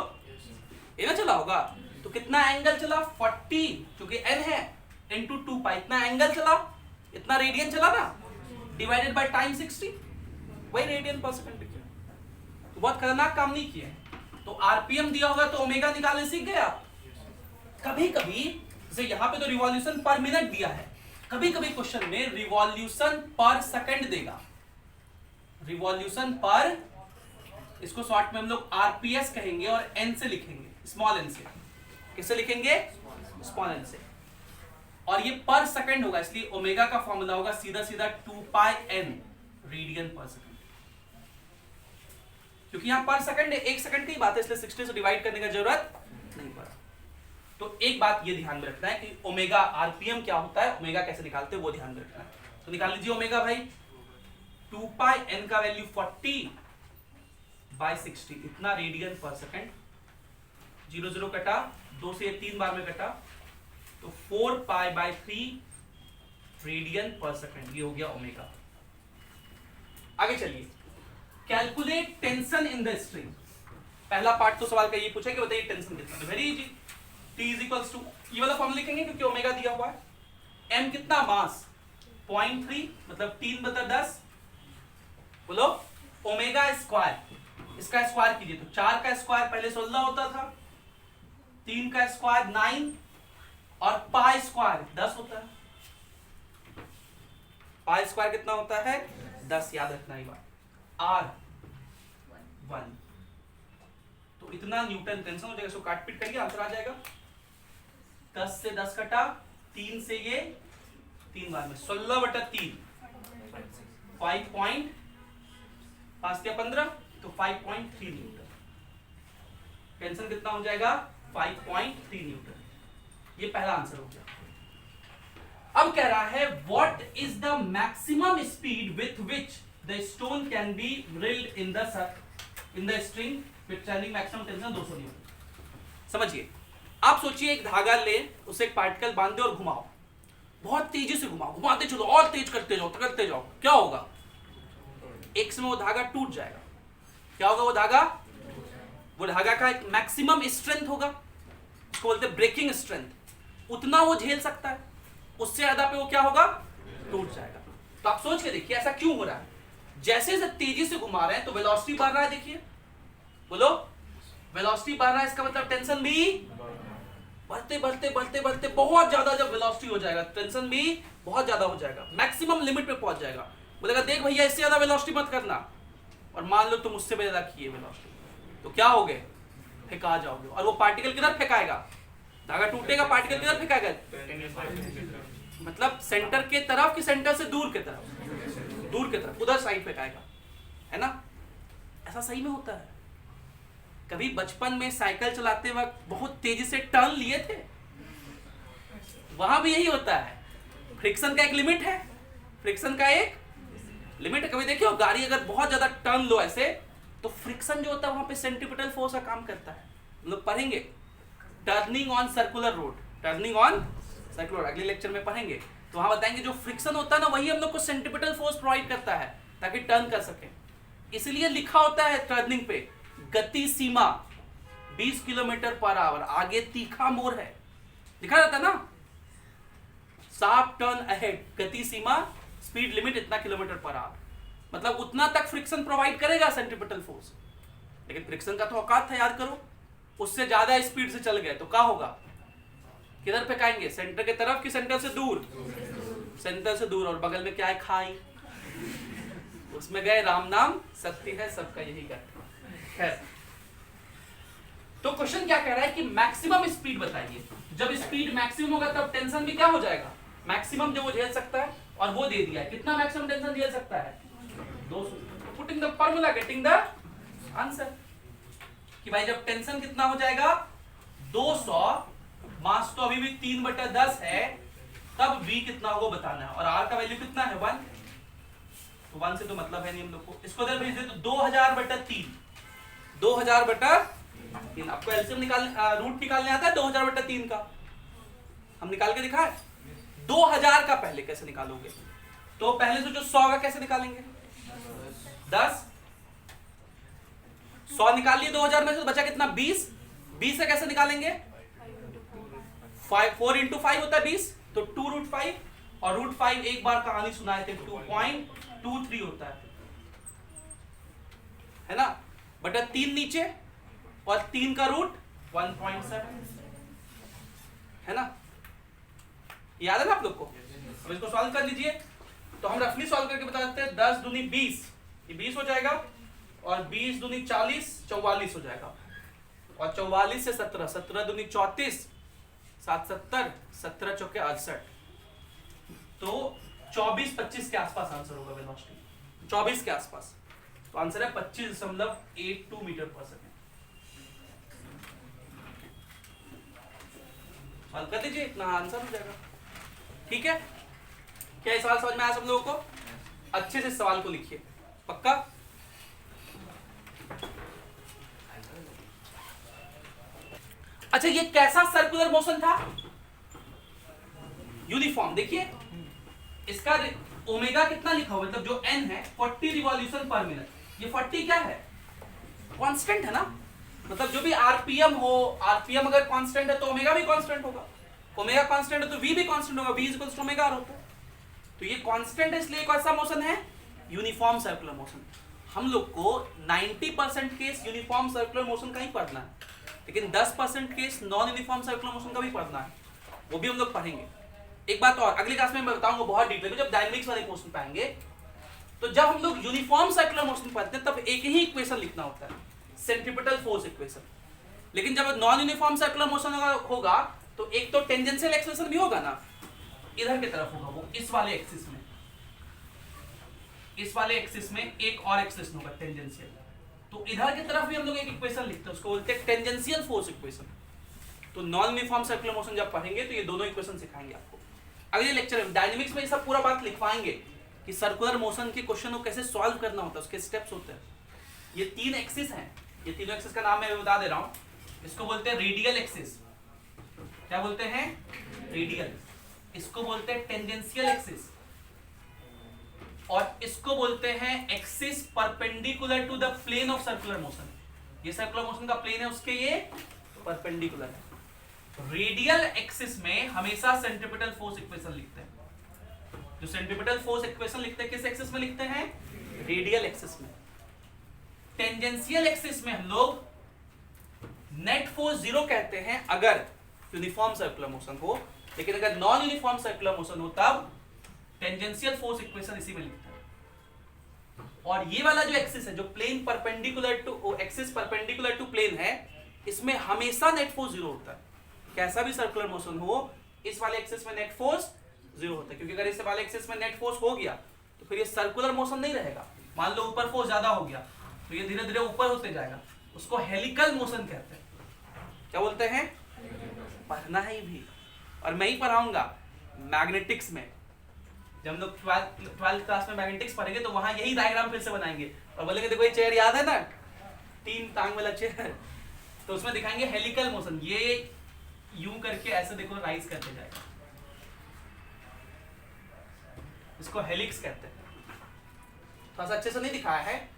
ये ना चला होगा। तो कितना एंगल चला, 40 क्योंकि n है इंटू 2π, इतना एंगल चला, इतना रेडियन चला ना, डिवाइडेड बाय टाइम 60, वही रेडियन पर सेकंड लिखे। तो बहुत खतरनाक काम नहीं किए। तो RPM दिया होगा तो ओमेगा निकालने सीख गए आप। कभी कभी जैसे यहाँ पे तो रिवॉल्यूशन पर मिनट दिया है, कभी कभी क्वेश्चन में रिवॉल्यूशन पर सेकंड देगा, रिवॉल्यूशन पर, इसको शॉर्ट में हम लोग RPS कहेंगे और n से लिखेंगे, स्मॉल n से। किससे लिखेंगे, स्मॉल n से। और ये पर सेकंड होगा, इसलिए ओमेगा का फॉर्मूला होगा सीधा सीधा 2πn रेडियन पर सेकंड। क्योंकि यहां पर सेकंड है, 1 सेकंड की बात है, इसलिए 60 से डिवाइड करने की जरूरत नहीं पड़ा। तो एक बात ये ध्यान में रखना है कि ओमेगा RPM क्या होता है, ओमेगा कैसे निकालते हैं वो ध्यान में रखना है। तो निकाल लीजिए ओमेगा भाई, 2πn का वैल्यू 40/60, इतना रेडियन पर सेकंड। 0 0 कटा, 2 से 3 बार में कटा, तो 4π/3 रेडियन पर सेकंड, ये हो गया ओमेगा। आगे चलिए, calculate tension in the string. पहला पार्ट तो सवाल का ये पूछा कि बताइए टेंशन कितना है, वेरी इजी। T = ये वाला फॉर्मूला लिखेंगे क्योंकि ओमेगा दिया हुआ है। m कितना, मास 0.3 मतलब 3/10 बोलो ओमेगा स्क्वायर, इसका स्क्वायर कीजिए तो 4 का स्क्वायर पहले 16 होता था, 3 का स्क्वायर 9 और पाई स्क्वायर 10 होता है। पाई स्क्वायर कितना होता है 10, याद रखना ही बात। R1 तो इतना न्यूटन टेंशन हो जाएगा, इसको काट पीट करिए आंसर आ जाएगा। 10 से 10 कटा, 3 से ये 3 बार में 16/3 5.15 तो 5.3 न्यूटन। टेंशन कितना हो जाएगा 5.3 न्यूटन। ये पहला आंसर हो गया। अब कह रहा है what is the maximum speed with which the stone can be drilled in the string with turning maximum tension 200 Newton. समझिए, आप सोचिए एक धागा ले, उसे एक पार्टिकल बांध दे और घुमाओ, बहुत तेजी से घुमाओ, घुमाते चलो और तेज करते जाओ, क्या होगा? एक समय वो धागा टूट जाएगा। क्या होगा? वो धागा का एक मैक्सिमम स्ट्रेंथ होगा, उसको बोलते हैं ब्रेकिंग स्ट्रेंथ। उतना वो झेल सकता है, उससे ज्यादा पे वो क्या होगा? टूट जाएगा। तो आप सोच के देखिए ऐसा क्यों हो रहा है। जैसे जैसे तेजी से घुमा रहे हैं तो वेलोसिटी बढ़ रहा है। देखिए, बोलो वेलोसिटी बढ़ रहा है, इसका मतलब टेंशन भी बढ़ते बहुत ज्यादा जब वेलोसिटी हो जाएगा, टेंशन भी बहुत ज्यादा हो जाएगा, मैक्सिमम लिमिट पे पहुंच जाएगा। बोलेगा देख भैया इससे ज्यादा वेलोसिटी मत करना, और मान लो तुम उससे भी ज्यादा किए वेलोसिटी, तो क्या हो गए? फेंका जाओगे। और वो पार्टिकल किधर फेंकाएगा? धागा टूटेगा, पार्टिकल किधर फेंकाएगा? मतलब सेंटर के तरफ कि सेंटर से दूर के तरफ? दूर के तरफ, उधर साइड फेंकाएगा, है ना? ऐसा सही में होता है। कभी बचपन में साइकिल चलाते वक्त बहुत तेजी से टर्न लिए थे? वहां भी यही होता है। फ्रिक्शन का एक लिमिट है, कभी देखिए गाड़ी अगर बहुत ज्यादा टर्न लो ऐसे, तो फ्रिक्शन जो होता है वहां पे सेंट्रीपिटल फोर्स का काम करता है। हम लोग पढ़ेंगे टर्निंग ऑन सर्कुलर रोड, अगले लेक्चर में पढ़ेंगे। तो वहां बताएंगे जो फ्रिक्शन होता है ना, वही हम लोग को सेंट्रीपिटल फोर्स प्रोवाइड करता है ताकि टर्न कर सके। इसलिए लिखा होता है टर्निंग पे गति सीमा 20 किलोमीटर/आवर, आगे तीखा मोड़ है, लिखा रहता है ना, शार्प टर्न अहेड, गति सीमा स्पीड लिमिट इतना किलोमीटर/आवर, मतलब उतना तक फ्रिक्शन प्रोवाइड करेगा सेंट्रीपिटल फोर्स। लेकिन फ्रिक्शन का तो औकात है, याद करो, उससे ज्यादा स्पीड से चल गए तो क्या होगा? किधर फेंकाएंगे? सेंटर के तरफ कि सेंटर से दूर? सेंटर से दूर। और बगल में क्या है? खाई, उसमें गए, राम नाम सत्य है, सबका यही कहते हैं। खैर, तो क्वेश्चन क्या कह रहा है कि मैक्सिमम स्पीड बताइए। जब स्पीड मैक्सिमम होगा तब टेंशन भी क्या हो जाएगा? मैक्सिमम जो वो झेल सकता है, और वो दे दिया है। कितना मैक्सिमम टेंशन झेल सकता है? 200। Putting the formula, getting the answer कि भाई जब टेंशन कितना हो जाएगा 200, मास तो अभी भी 3/10 है, तब V कितना होगा बताना है। और R का वैल्यू कितना है? 1। तो 1 से तो मतलब है नहीं हम लोग को। इसको इधर भेज दे तो 2000/3, 2000/3। आपको एलसीएम रूट निकालने आता है 2000/3 का? हम निकाल के दिखाए। 2000 का पहले कैसे निकालोगे? तो पहले सोचो 100 का कैसे निकालेंगे? 10। 100 निकाल लिए 2000 में से, तो बचा कितना? 20। 20 से कैसे निकालेंगे? 4 × 5 होता है 20, तो 2√5, और √5 एक बार कहानी सुनाए थे 2.23 होता है ना? बटा 3 नीचे, और 3 का रूट 1.7, है ना? याद है ना आप लोग को? अब इसको सॉल्व कर लीजिए। तो हम रफली सॉल्व करके बता देते हैं। 10 दूनी 20, ये 20 हो जाएगा, और 20 दूनी 40, 44 हो जाएगा, और 44 से 17, 17 दूनी 34, 7 70, 17 चौके 68, तो 24-25 के आसपास आंसर होगा वेलोसिटी, 24 के आसपास। तो आंसर है 25.82 मीटर/सेकंड। सॉल्व कर दीजिए, इतना आंसर हो जाएगा। ठीक है? क्या ये सवाल समझ में आया सब लोगों को? अच्छे से सवाल को लिखिए, पक्का? अच्छा, ये कैसा सर्कुलर मोशन था? यूनिफॉर्म। देखिए इसका ओमेगा कितना लिखा हुआ, मतलब जो n है 40 रिवॉल्यूशन पर मिनट। ये 40 क्या है? कांस्टेंट है ना? मतलब जो भी आरपीएम हो, आरपीएम अगर कांस्टेंट है तो ओमेगा भी कांस्टेंट होगा, ओमेगा कांस्टेंट है तो v भी कांस्टेंट होगा, v = ओमेगा r होता है। तो ये कांस्टेंट है, इसलिए कौन सा मोशन है? Uniform circular motion. हम लोग को 90% केस यूनिफॉर्म सर्कुलर मोशन का ही पढ़ना है, लेकिन 10% case non uniform circular motion का भी पढ़ना है, वो भी हम लोग पढ़ेंगे। एक बात और अगली क्लास में मैं बताऊंगा बहुत डिटेल में, जब डायनेमिक्स वाले क्वेश्चन पाएंगे, तो जब हम लोग यूनिफॉर्म सर्कुलर मोशन पढ़ते हैं तब एक ही इक्वेशन लिखना होता है, सेंट्रीपिटल फोर्स इक्वेशन। लेकिन जब नॉन यूनिफॉर्म सर्कुलर मोशन होगा तो एक तो टेंजेंशियल एक्सेलेरेशन भी होगा ना, इधर की तरफ होगा, वो इस वाले एक्सिस में, इस वाले एक्सिस में एक और एक्सेस होगा टेंजेंशियल, तो इधर की तरफ भी हम लोग एक इक्वेशन लिखते हैं, उसको बोलते हैं टेंजेंशियल फोर्स इक्वेशन। तो नॉन यूनिफॉर्म सर्कुलर मोशन जब पढ़ेंगे तो ये दोनों इक्वेशन सिखाएंगे आपको। अगले लेक्चर में डायनेमिक्स में ये सब पूरा बात लिखवाएंगे कि सर्कुलर मोशन के क्वेश्चन को कैसे सॉल्व करना होता है, उसके स्टेप्स होते हैं। ये 3 एक्सिस हैं, ये तीनों एक्सिस का नाम मैं बता दे रहा हूँ। इसको बोलते हैं रेडियल एक्सिस, क्या बोलते हैं, रेडियल। इसको बोलते हैं टेंजेंशियल एक्सिस, और इसको बोलते हैं axis perpendicular to the plane of circular motion. ये सर्कुलर मोशन का प्लेन है, उसके ये परपेंडिकुलर है। रेडियल एक्सिस में हमेशा सेंट्रीपिटल फोर्स इक्वेशन लिखते हैं। जो सेंट्रीपिटल फोर्स इक्वेशन लिखते हैं किस एक्सिस में लिखते हैं, रेडियल एक्सिस में। टेंजेंशियल एक्सिस में हम लोग नेट फोर्स 0 कहते हैं अगर यूनिफॉर्म सर्कुलर मोशन हो, लेकिन अगर नॉन यूनिफॉर्म सर्कुलर मोशन हो तब टेंजेंशियल फोर्स इक्वेशन इसी में लिखते हैं। और ये वाला जो एक्सिस है, जो plane perpendicular to axis perpendicular to plane है, इसमें हमेशा नेट फोर्स 0 होता है। कैसा भी सर्कुलर मोशन हो, इस वाले एक्सिस में नेट फोर्स 0 होता है, क्योंकि अगर इस वाले एक्सिस में नेट फोर्स हो गया तो फिर ये सर्कुलर मोशन नहीं रहेगा। मान लो ऊपर फोर्स ज्यादा हो गया तो ये धीरे धीरे ऊपर होते जाएगा, उसको हेलिकल मोशन कहते हैं। क्या बोलते हैं, पढ़ना है भी, और मैं ही पढ़ाऊंगा मैग्नेटिक्स में। जब हम लोग 12th क्लास में मैग्नेटिक्स पढ़ेंगे तो वहां यही डायग्राम फिर से बनाएंगे और बोलेंगे देखो ये चेयर याद है ना, 3 टांग वाला चेयर, तो उसमें दिखाएंगे हेलिकल मोशन। ये यूं करके ऐसे देखो राइज करते जाएगा, इसको हेलिक्स कहते हैं। थोड़ा सा अच्छे से नहीं दिखाया है,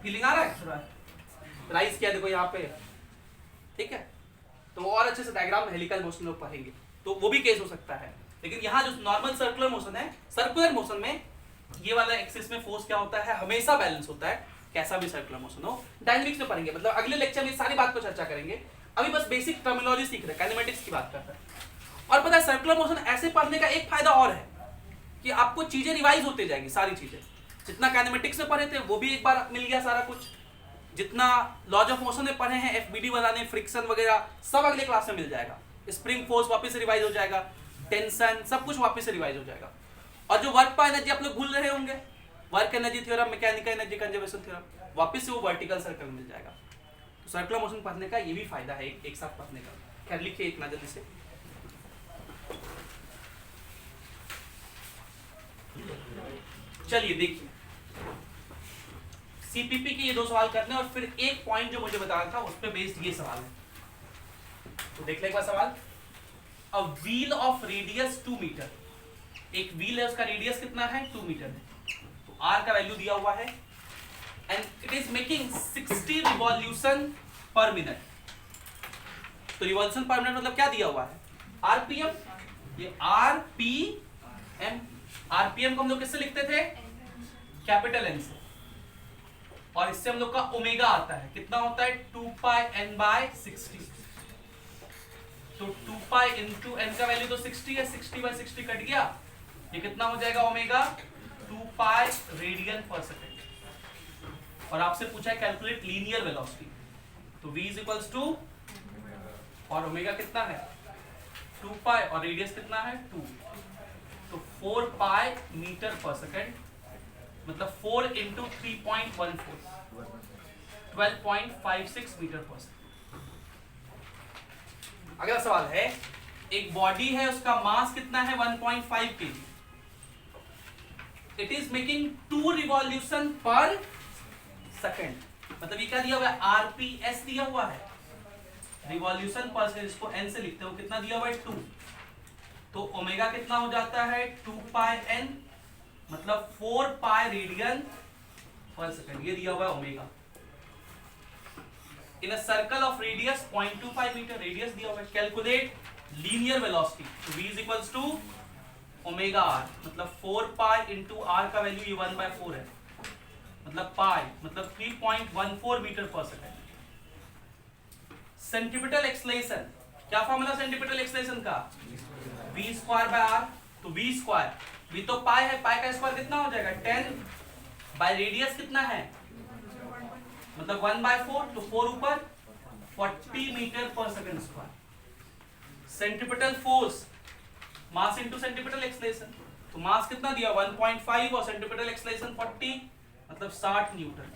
फीलिंग आ रहा है, थोड़ा राइज किया देखो यहाँ पे, ठीक है। तो और अच्छे से डायग्राम में हेलिकल मोशन लोग पढ़ेंगे तो वो भी केस हो सकता है। लेकिन यहाँ जो नॉर्मल सर्कुलर मोशन है, सर्कुलर मोशन में ये वाला एक्सिस में फोर्स क्या होता है, हमेशा बैलेंस होता है, कैसा भी सर्कुलर मोशन हो। डायनेमिक्स में पढ़ेंगे, मतलब अगले लेक्चर में सारी बात पर चर्चा करेंगे। अभी बस बेसिक टर्मिनोलॉजी सीख रहे हैं, काइनेमेटिक्स की बात कर रहे हैं। और पता है सर्कुलर मोशन ऐसे पढ़ने का एक फायदा और है कि आपको चीजें रिवाइज होते जाएंगी, सारी चीजें जितना काइनेमेटिक्स में पढ़े थे वो भी एक बार मिल गया सारा कुछ, जितना लॉज ऑफ मोशन में पढ़े हैं, एफबीडी बनाने, फ्रिक्शन वगैरह सब अगले क्लास में मिल जाएगा। स्प्रिंग फोर्स वापस से रिवाइज हो जाएगा, टेंशन सब कुछ वापस से रिवाइज हो जाएगा। और जो वर्क पर एनर्जी आप लोग भूल रहे होंगे, work energy theorem, mechanical energy conservation theorem, वापस से वो वर्टिकल सर्कल मिल जाएगा। तो सर्कुलर मोशन पढ़ने का ये भी फायदा है एक साथ पढ़ने का। खैर लिखिए इतना जल्दी से। चलिए देखिए, सीपीपी के ये 2 सवाल करने और फिर एक पॉइंट जो मुझे बताया था उस पे बेस्ड ये सवाल है। तो देख ले एक बार सवाल। A wheel of radius 2 metre, एक व्हील है उसका रेडियस कितना है, 2 मीटर है। तो आर का वैल्यू दिया हुआ है and it is making 60 revolution पर मिनट। तो रिवॉल्यूशन पर मिनट मतलब क्या दिया हुआ है, आरपीएम। ये आरपीएम, आरपीएम को हम लोग किससे लिखते थे, कैपिटल एन से, और इससे हम लोग का ओमेगा आता है, कितना होता है 2 पाई n बाय 60। तो 2 पाई इंटू n का वैल्यू तो 60 है, 60 बाय 60 कट गया, ये कितना हो जाएगा ओमेगा 2 पाई रेडियन पर सेकेंड। और आपसे पूछा है कैलकुलेट लीनियर वेलोसिटी, तो v इज इक्वल्स टू, और ओमेगा कितना है 2 पाई और रेडियस कितना है 2, तो 4 पाई मीटर पर सेकेंड, मतलब 4 इंटू 3.14, 12.56 मीटर पर सेकेंड। अगला सवाल है, एक बॉडी है उसका मास कितना है 1.5 kg, it is making 2 revolution पर सेकेंड। मतलब ये क्या दिया हुआ है, आरपीएस दिया हुआ है, रिवॉल्यूशन पर सेकेंड, इसको एन से लिखते हो, कितना दिया हुआ है 2। तो ओमेगा कितना हो जाता है 2 पाई एन, मतलब 4 पाई रेडियन पर सेकेंड, ये दिया हुआ है omega. In a circle of radius 0.25 metre, radius दिया हुआ है। कैलकुलेट लीनियर वेलोसिटी, तो v is equals to omega R, मतलब 4 पाई इंटू आर का वैल्यू ये 1/4 है, मतलब पाई मतलब 3.14 मीटर पर सेकेंड। सेंटीमीटर एक्सलेशन, क्या फॉर्मूला सेंटीमीटर एक्सलेशन का? v square by R. तो v स्क्वायर, v तो पाई है, पाई का स्क्वायर कितना हो जाएगा 10 बाय रेडियस कितना है मतलब 1/4, तो 4 ऊपर 40 मीटर पर second square. Centimetre force, mass into centimetre acceleration, तो मास कितना दिया 1.5 और सेंटीमीटर एक्सलेशन 40 मतलब 60 न्यूटन।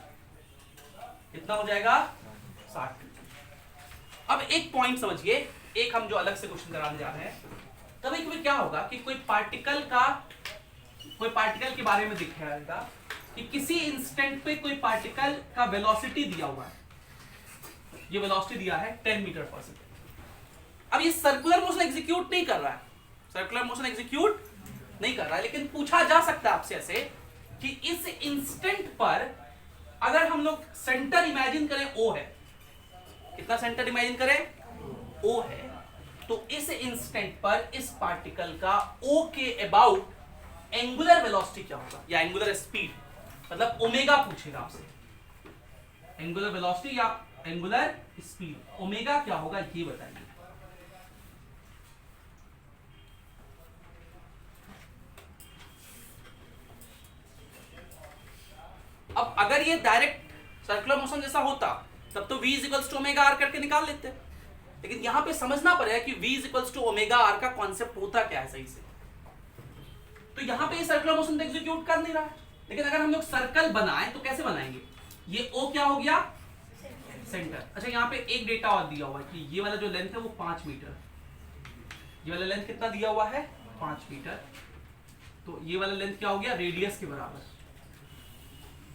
कितना हो जाएगा 60 न्यूटन। अब एक पॉइंट समझिए, एक हम जो अलग से क्वेश्चन कराने जा रहे हैं, कभी कभी क्या होगा कि कोई पार्टिकल के बारे में दिखाएगा कि किसी इंस्टेंट पे कोई पार्टिकल का वेलोसिटी दिया हुआ है, ये वेलोसिटी दिया है 10 मीटर पर सेकंड। अब ये सर्कुलर मोशन एग्जीक्यूट नहीं कर रहा है, सर्कुलर मोशन एग्जीक्यूट नहीं कर रहा है, लेकिन पूछा जा सकता है आपसे ऐसे कि इस इंस्टेंट पर अगर हम लोग सेंटर इमेजिन करें O है, कितना सेंटर इमेजिन करें O है, तो इस इंस्टेंट पर इस पार्टिकल का O के अबाउट एंगुलर वेलोसिटी क्या होगा या एंगुलर स्पीड, मतलब ओमेगा पूछेगा आपसे, एंगुलर वेलोसिटी या एंगुलर स्पीड, ओमेगा क्या होगा ये बताइए। अब अगर ये डायरेक्ट सर्कुलर मोशन जैसा होता तब तो v equals to omega R करके निकाल लेते, लेकिन यहां पे समझना पड़ेगा कि v equals to omega R का कॉन्सेप्ट होता क्या है सही से। तो यहां पे ये सर्कुलर मोशन तो एग्जीक्यूट कर नहीं रहा है, लेकिन अगर हम लोग सर्कल बनाएं तो कैसे बनाएंगे, ये O क्या हो गया सेंटर। अच्छा यहाँ पे एक डेटा और दिया हुआ है कि ये वाला जो लेंथ है वो 5 मीटर, ये वाला लेंथ कितना दिया हुआ है 5 मीटर, तो ये वाला लेंथ क्या हो गया रेडियस के बराबर।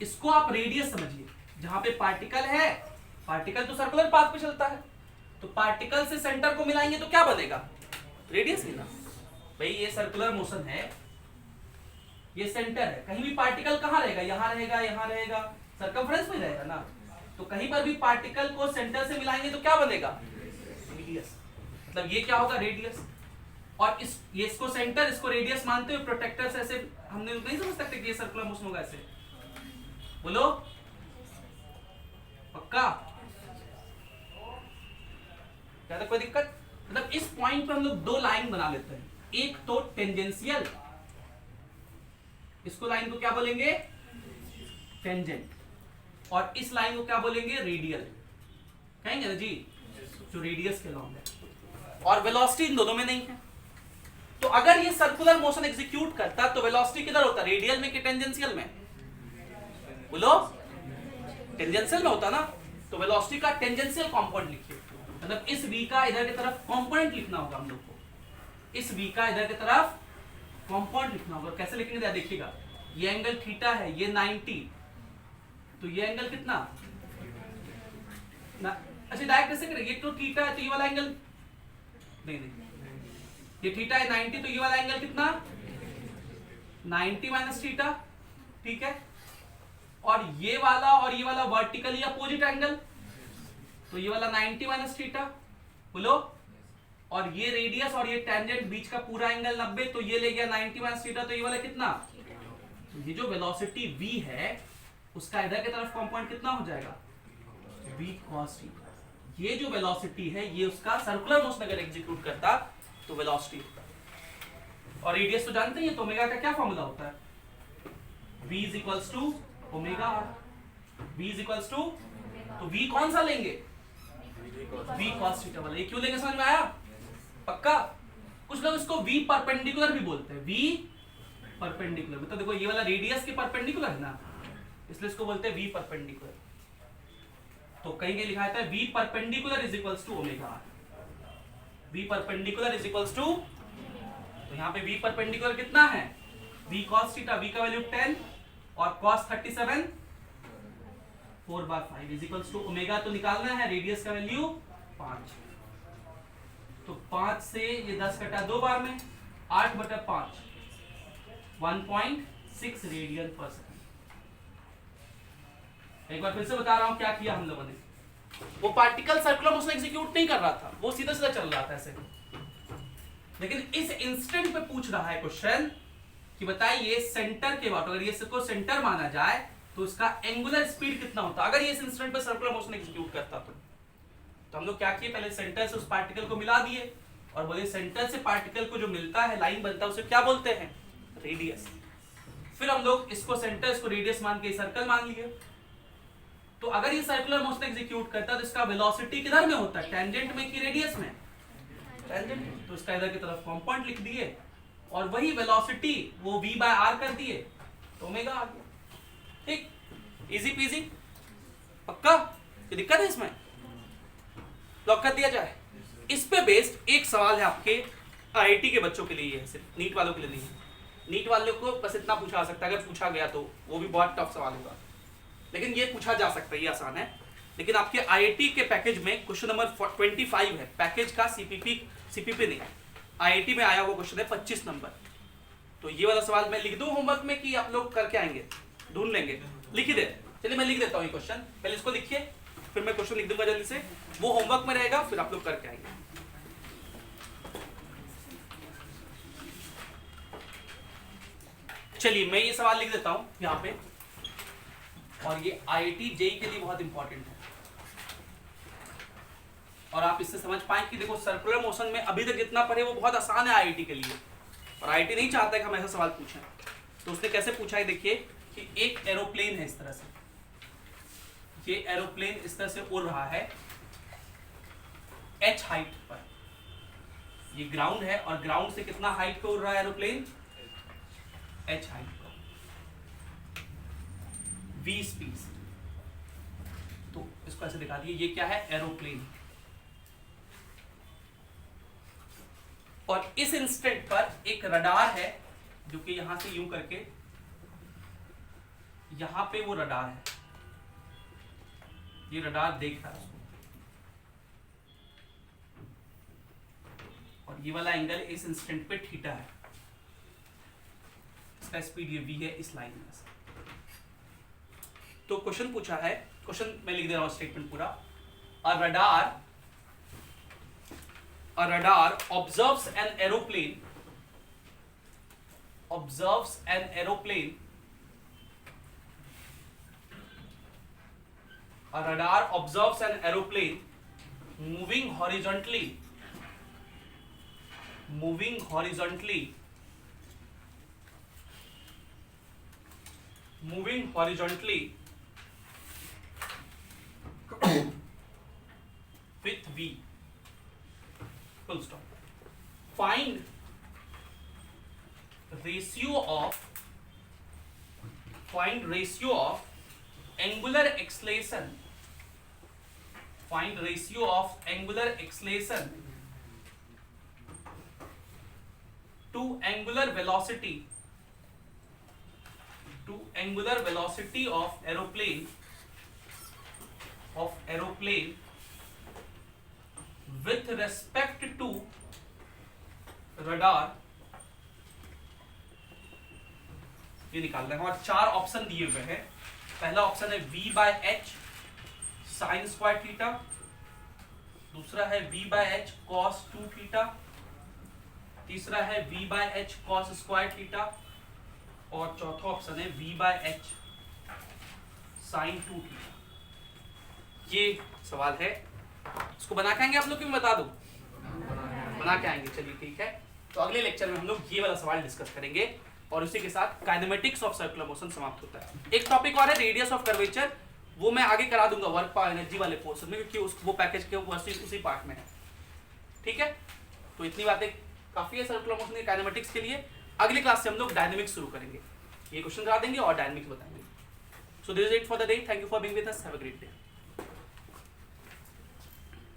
इसको आप रेडियस समझिए, जहां पे पार्टिकल है, पार्टिकल तो सर्कुलर पाथ पे चलता है, तो पार्टिकल से सेंटर को मिलाएंगे तो क्या बनेगा रेडियस ही ना। भाई ये सर्कुलर मोशन है, ये सेंटर है, कहीं भी पार्टिकल कहां रहेगा, यहां रहेगा, यहां रहेगा, सर्कमफ्रेंस में रहेगा ना, तो कहीं पर भी पार्टिकल को सेंटर से मिलाएंगे तो क्या बनेगा रेडियस, मतलब ये क्या होगा रेडियस। और ये इसको सेंटर, इसको रेडियस मानते हुए प्रोटेक्टर से ऐसे हमने नहीं समझ सकते कि ये सर्कुलर मोशन होगा ऐसे, बोलो पक्का, क्या था कोई दिक्कत। मतलब इस पॉइंट पर हम लोग दो लाइन बना लेते हैं, एक तो टेंजेंशियल, इसको लाइन को क्या बोलेंगे टेंजेंट, और इस लाइन को क्या बोलेंगे रेडियल, कहेंगे ना जी, जो रेडियस के लॉन्ग है, और वेलोसिटी इन दोनों में नहीं है। तो अगर ये सर्कुलर मोशन एग्जीक्यूट करता तो वेलोसिटी किधर होता, रेडियल में कि टेंजेंशियल में, बोलो टेंजेंशियल में होता ना, तो वेलोसिटी का टेंजेंशियल कंपोनेंट लिखिए, मतलब इस v का इधर की तरफ कंपोनेंट लिखना होगा हम लोग को, इस v का इधर की तरफ कंपोनेंट लिखना होगा। कैसे लिखेंगे देखिएगा, ये एंगल थीटा है, ये 90, तो ये एंगल कितना ना, अच्छा डायरेक्ट ऐसे करें, ये तो थीटा है तो ये वाला एंगल नहीं, ये थीटा है 90, तो ये वाला एंगल कितना 90 माइनस थीटा, ठीक है, और ये वाला वर्टिकली अपोजिट एंगल, तो ये वाला 90 माइनस थीटा, बोलो, और ये रेडियस और ये टेंजेंट बीच का पूरा एंगल 90, तो ये ले गया 90 माइनस थीटा, तो ये वाला कितना, तो ये जो वेलोसिटी v है उसका इधर की तरफ कंपोनेंट कितना हो जाएगा v cos थीटा। ये जो वेलोसिटी है ये उसका सर्कुलर मोशन अगर एग्जीक्यूट करता तो वेलोसिटी होता, और रेडियस तो जानते हैं, तो ओमेगा का क्या फॉर्मूला होता है v is equals to omega R, v is equals to, तो v कौन सा लेंगे v cos थीटा वाला, ये क्यों लेंगे समझ में आया पक्का। कुछ लोग इसको v परपेंडिकुलर भी बोलते हैं, v परपेंडिकुलर, मतलब देखो ये वाला रेडियस के परपेंडिकुलर है ना, इसलिए इसको बोलते हैं v परपेंडिकुलर। तो कहीं कहीं लिखा है v perpendicular is equals to omega R, v perpendicular is equals to, तो यहाँ पे v परपेंडिकुलर कितना है v cos थीटा, v का वैल्यू 10 और cos 37 4/5 is equals to omega, तो निकालना है रेडियस का वैल्यू 5, तो 5 से ये 10 कटा 2 बार में 8/5 1.6 रेडियन पर सेकंड। एक बार फिर से बता रहा हूं क्या किया हम लोगों ने, वो पार्टिकल सर्कुलर मोशन एग्जीक्यूट नहीं कर रहा था, वो सीधा सीधा चल रहा था ऐसे, लेकिन इस इंस्टेंट पे पूछ रहा है क्वेश्चन कि बताइए सेंटर के बाद अगर ये इसको सेंटर माना जाए तो इसका एंगुलर स्पीड कितना होता अगर ये इस इंस्टेंट पे सर्कुलर मोशन एग्जीक्यूट करता तो हम लोग क्या किए, पहले सेंटर से उस पार्टिकल को मिला दिए और बोले सेंटर से पार्टिकल को जो मिलता है लाइन बनता है उसे क्या बोलते हैं, रेडियस। फिर हम लोग इसको सेंटर इसको रेडियस मान के सर्कल मान लिए। तो अगर ये सर्कुलर मोशन एग्जीक्यूट करता है तो इसका वेलोसिटी किधर में होता है, टेंजेंट में कि रेडियस में, टेंजेंट। तो इसका इधर की तरफ कंपाउंड लिख दिए और वही वेलोसिटी वो v बाय r कर दिए तो ओमेगा आ गया। ठीक, इजी पीजी, पक्का, कोई दिक्कत है इसमें, लॉक कर दिया जाए। इस पे बेस्ड एक सवाल है आपके आईआईटी के बच्चों के लिए, है सिर्फ नीट वालों के लिए नहीं है। नीट वालों को बस इतना पूछा सकता है, अगर पूछा गया तो वो भी बहुत टफ सवाल होगा, लेकिन ये पूछा जा सकता है, ये आसान है। लेकिन आपके आईआईटी के पैकेज में क्वेश्चन नंबर 25 है, पैकेज का सीपीपी नहीं, आईआईटी में आया हुआ क्वेश्चन है 25 नंबर। तो ये वाला सवाल मैं लिख दूं होमवर्क में कि आप लोग करके आएंगे, ढूंढ लेंगे, लिख ही दे। चलिए मैं लिख देता हूँ ये क्वेश्चन, पहले इसको लिखिए, फिर मैं क्वेश्चन लिख दूंगा जल्दी से, वो होमवर्क में रहेगा, फिर आप लोग करके आएंगे। चलिए मैं ये सवाल लिख देता हूं यहाँ पे, और ये आईआईटी जेईई के लिए बहुत इंपॉर्टेंट है और आप इससे समझ पाएं कि देखो सर्कुलर मोशन में अभी तक जितना पढ़े वो बहुत आसान है आईआईटी के लिए, और आईआईटी नहीं चाहता है कि हम ऐसा सवाल पूछें। तो उसने कैसे पूछा है, देखिए कि एक एरोप्लेन है इस तरह से, ये एरोप्लेन इस तरह से उड़ रहा है h हाइट पर, ये ग्राउंड है और ग्राउंड से कितना हाइट पे उड़ रहा है एरोप्लेन, h हाइट पर, v स्पीड। तो इसको ऐसे दिखा दिए, ये क्या है, एरोप्लेन। और इस इंस्टेंट पर एक रडार है जो कि यहां से यूं करके यहां पे वो रडार है, ये रडार देख रहा है उसको, और ये वाला एंगल इस इंस्टेंट पे थीटा है, इसका स्पीड ये v है इस लाइन में से। तो क्वेश्चन पूछा है, क्वेश्चन मैं लिख दे रहा हूं स्टेटमेंट पूरा, अ radar observes an aeroplane a radar observes an aeroplane moving horizontally with v, full stop. Find ratio of angular acceleration to angular velocity of aeroplane with respect to radar, ये निकालना है। और 4 option दिए हुए हैं। पहला option है v by H sine square theta, दूसरा है v by H cos 2 theta, तीसरा है v by H cos square theta, और चौथा ऑप्शन है v by H sine 2 theta. ये सवाल है, इसको बना के आएंगे आप लोग कि मैं बता दूं? बना के आएंगे, चलिए ठीक है। तो अगले लेक्चर में हम लोग ये वाला सवाल डिस्कस करेंगे और उसी के साथ काइनेमेटिक्स ऑफ सर्कुलर मोशन समाप्त होता है। एक टॉपिक और है रेडियस ऑफ कर्वेचर, वो मैं आगे करा दूंगा वर्क पावर एनर्जी वाले पोर्शन में, क्योंकि वो पैकेज के उसी पार्ट में है। ठीक है, तो इतनी बातें काफी है सर्कुलर मोशन काइनेमेटिक्स के लिए। अगली क्लास से हम लोग डायनेमिक्स शुरू करेंगे, ये क्वेश्चन करा देंगे और डायनेमिक्स बताएंगे। So this is it for the day, thank you for being with us, have a great day.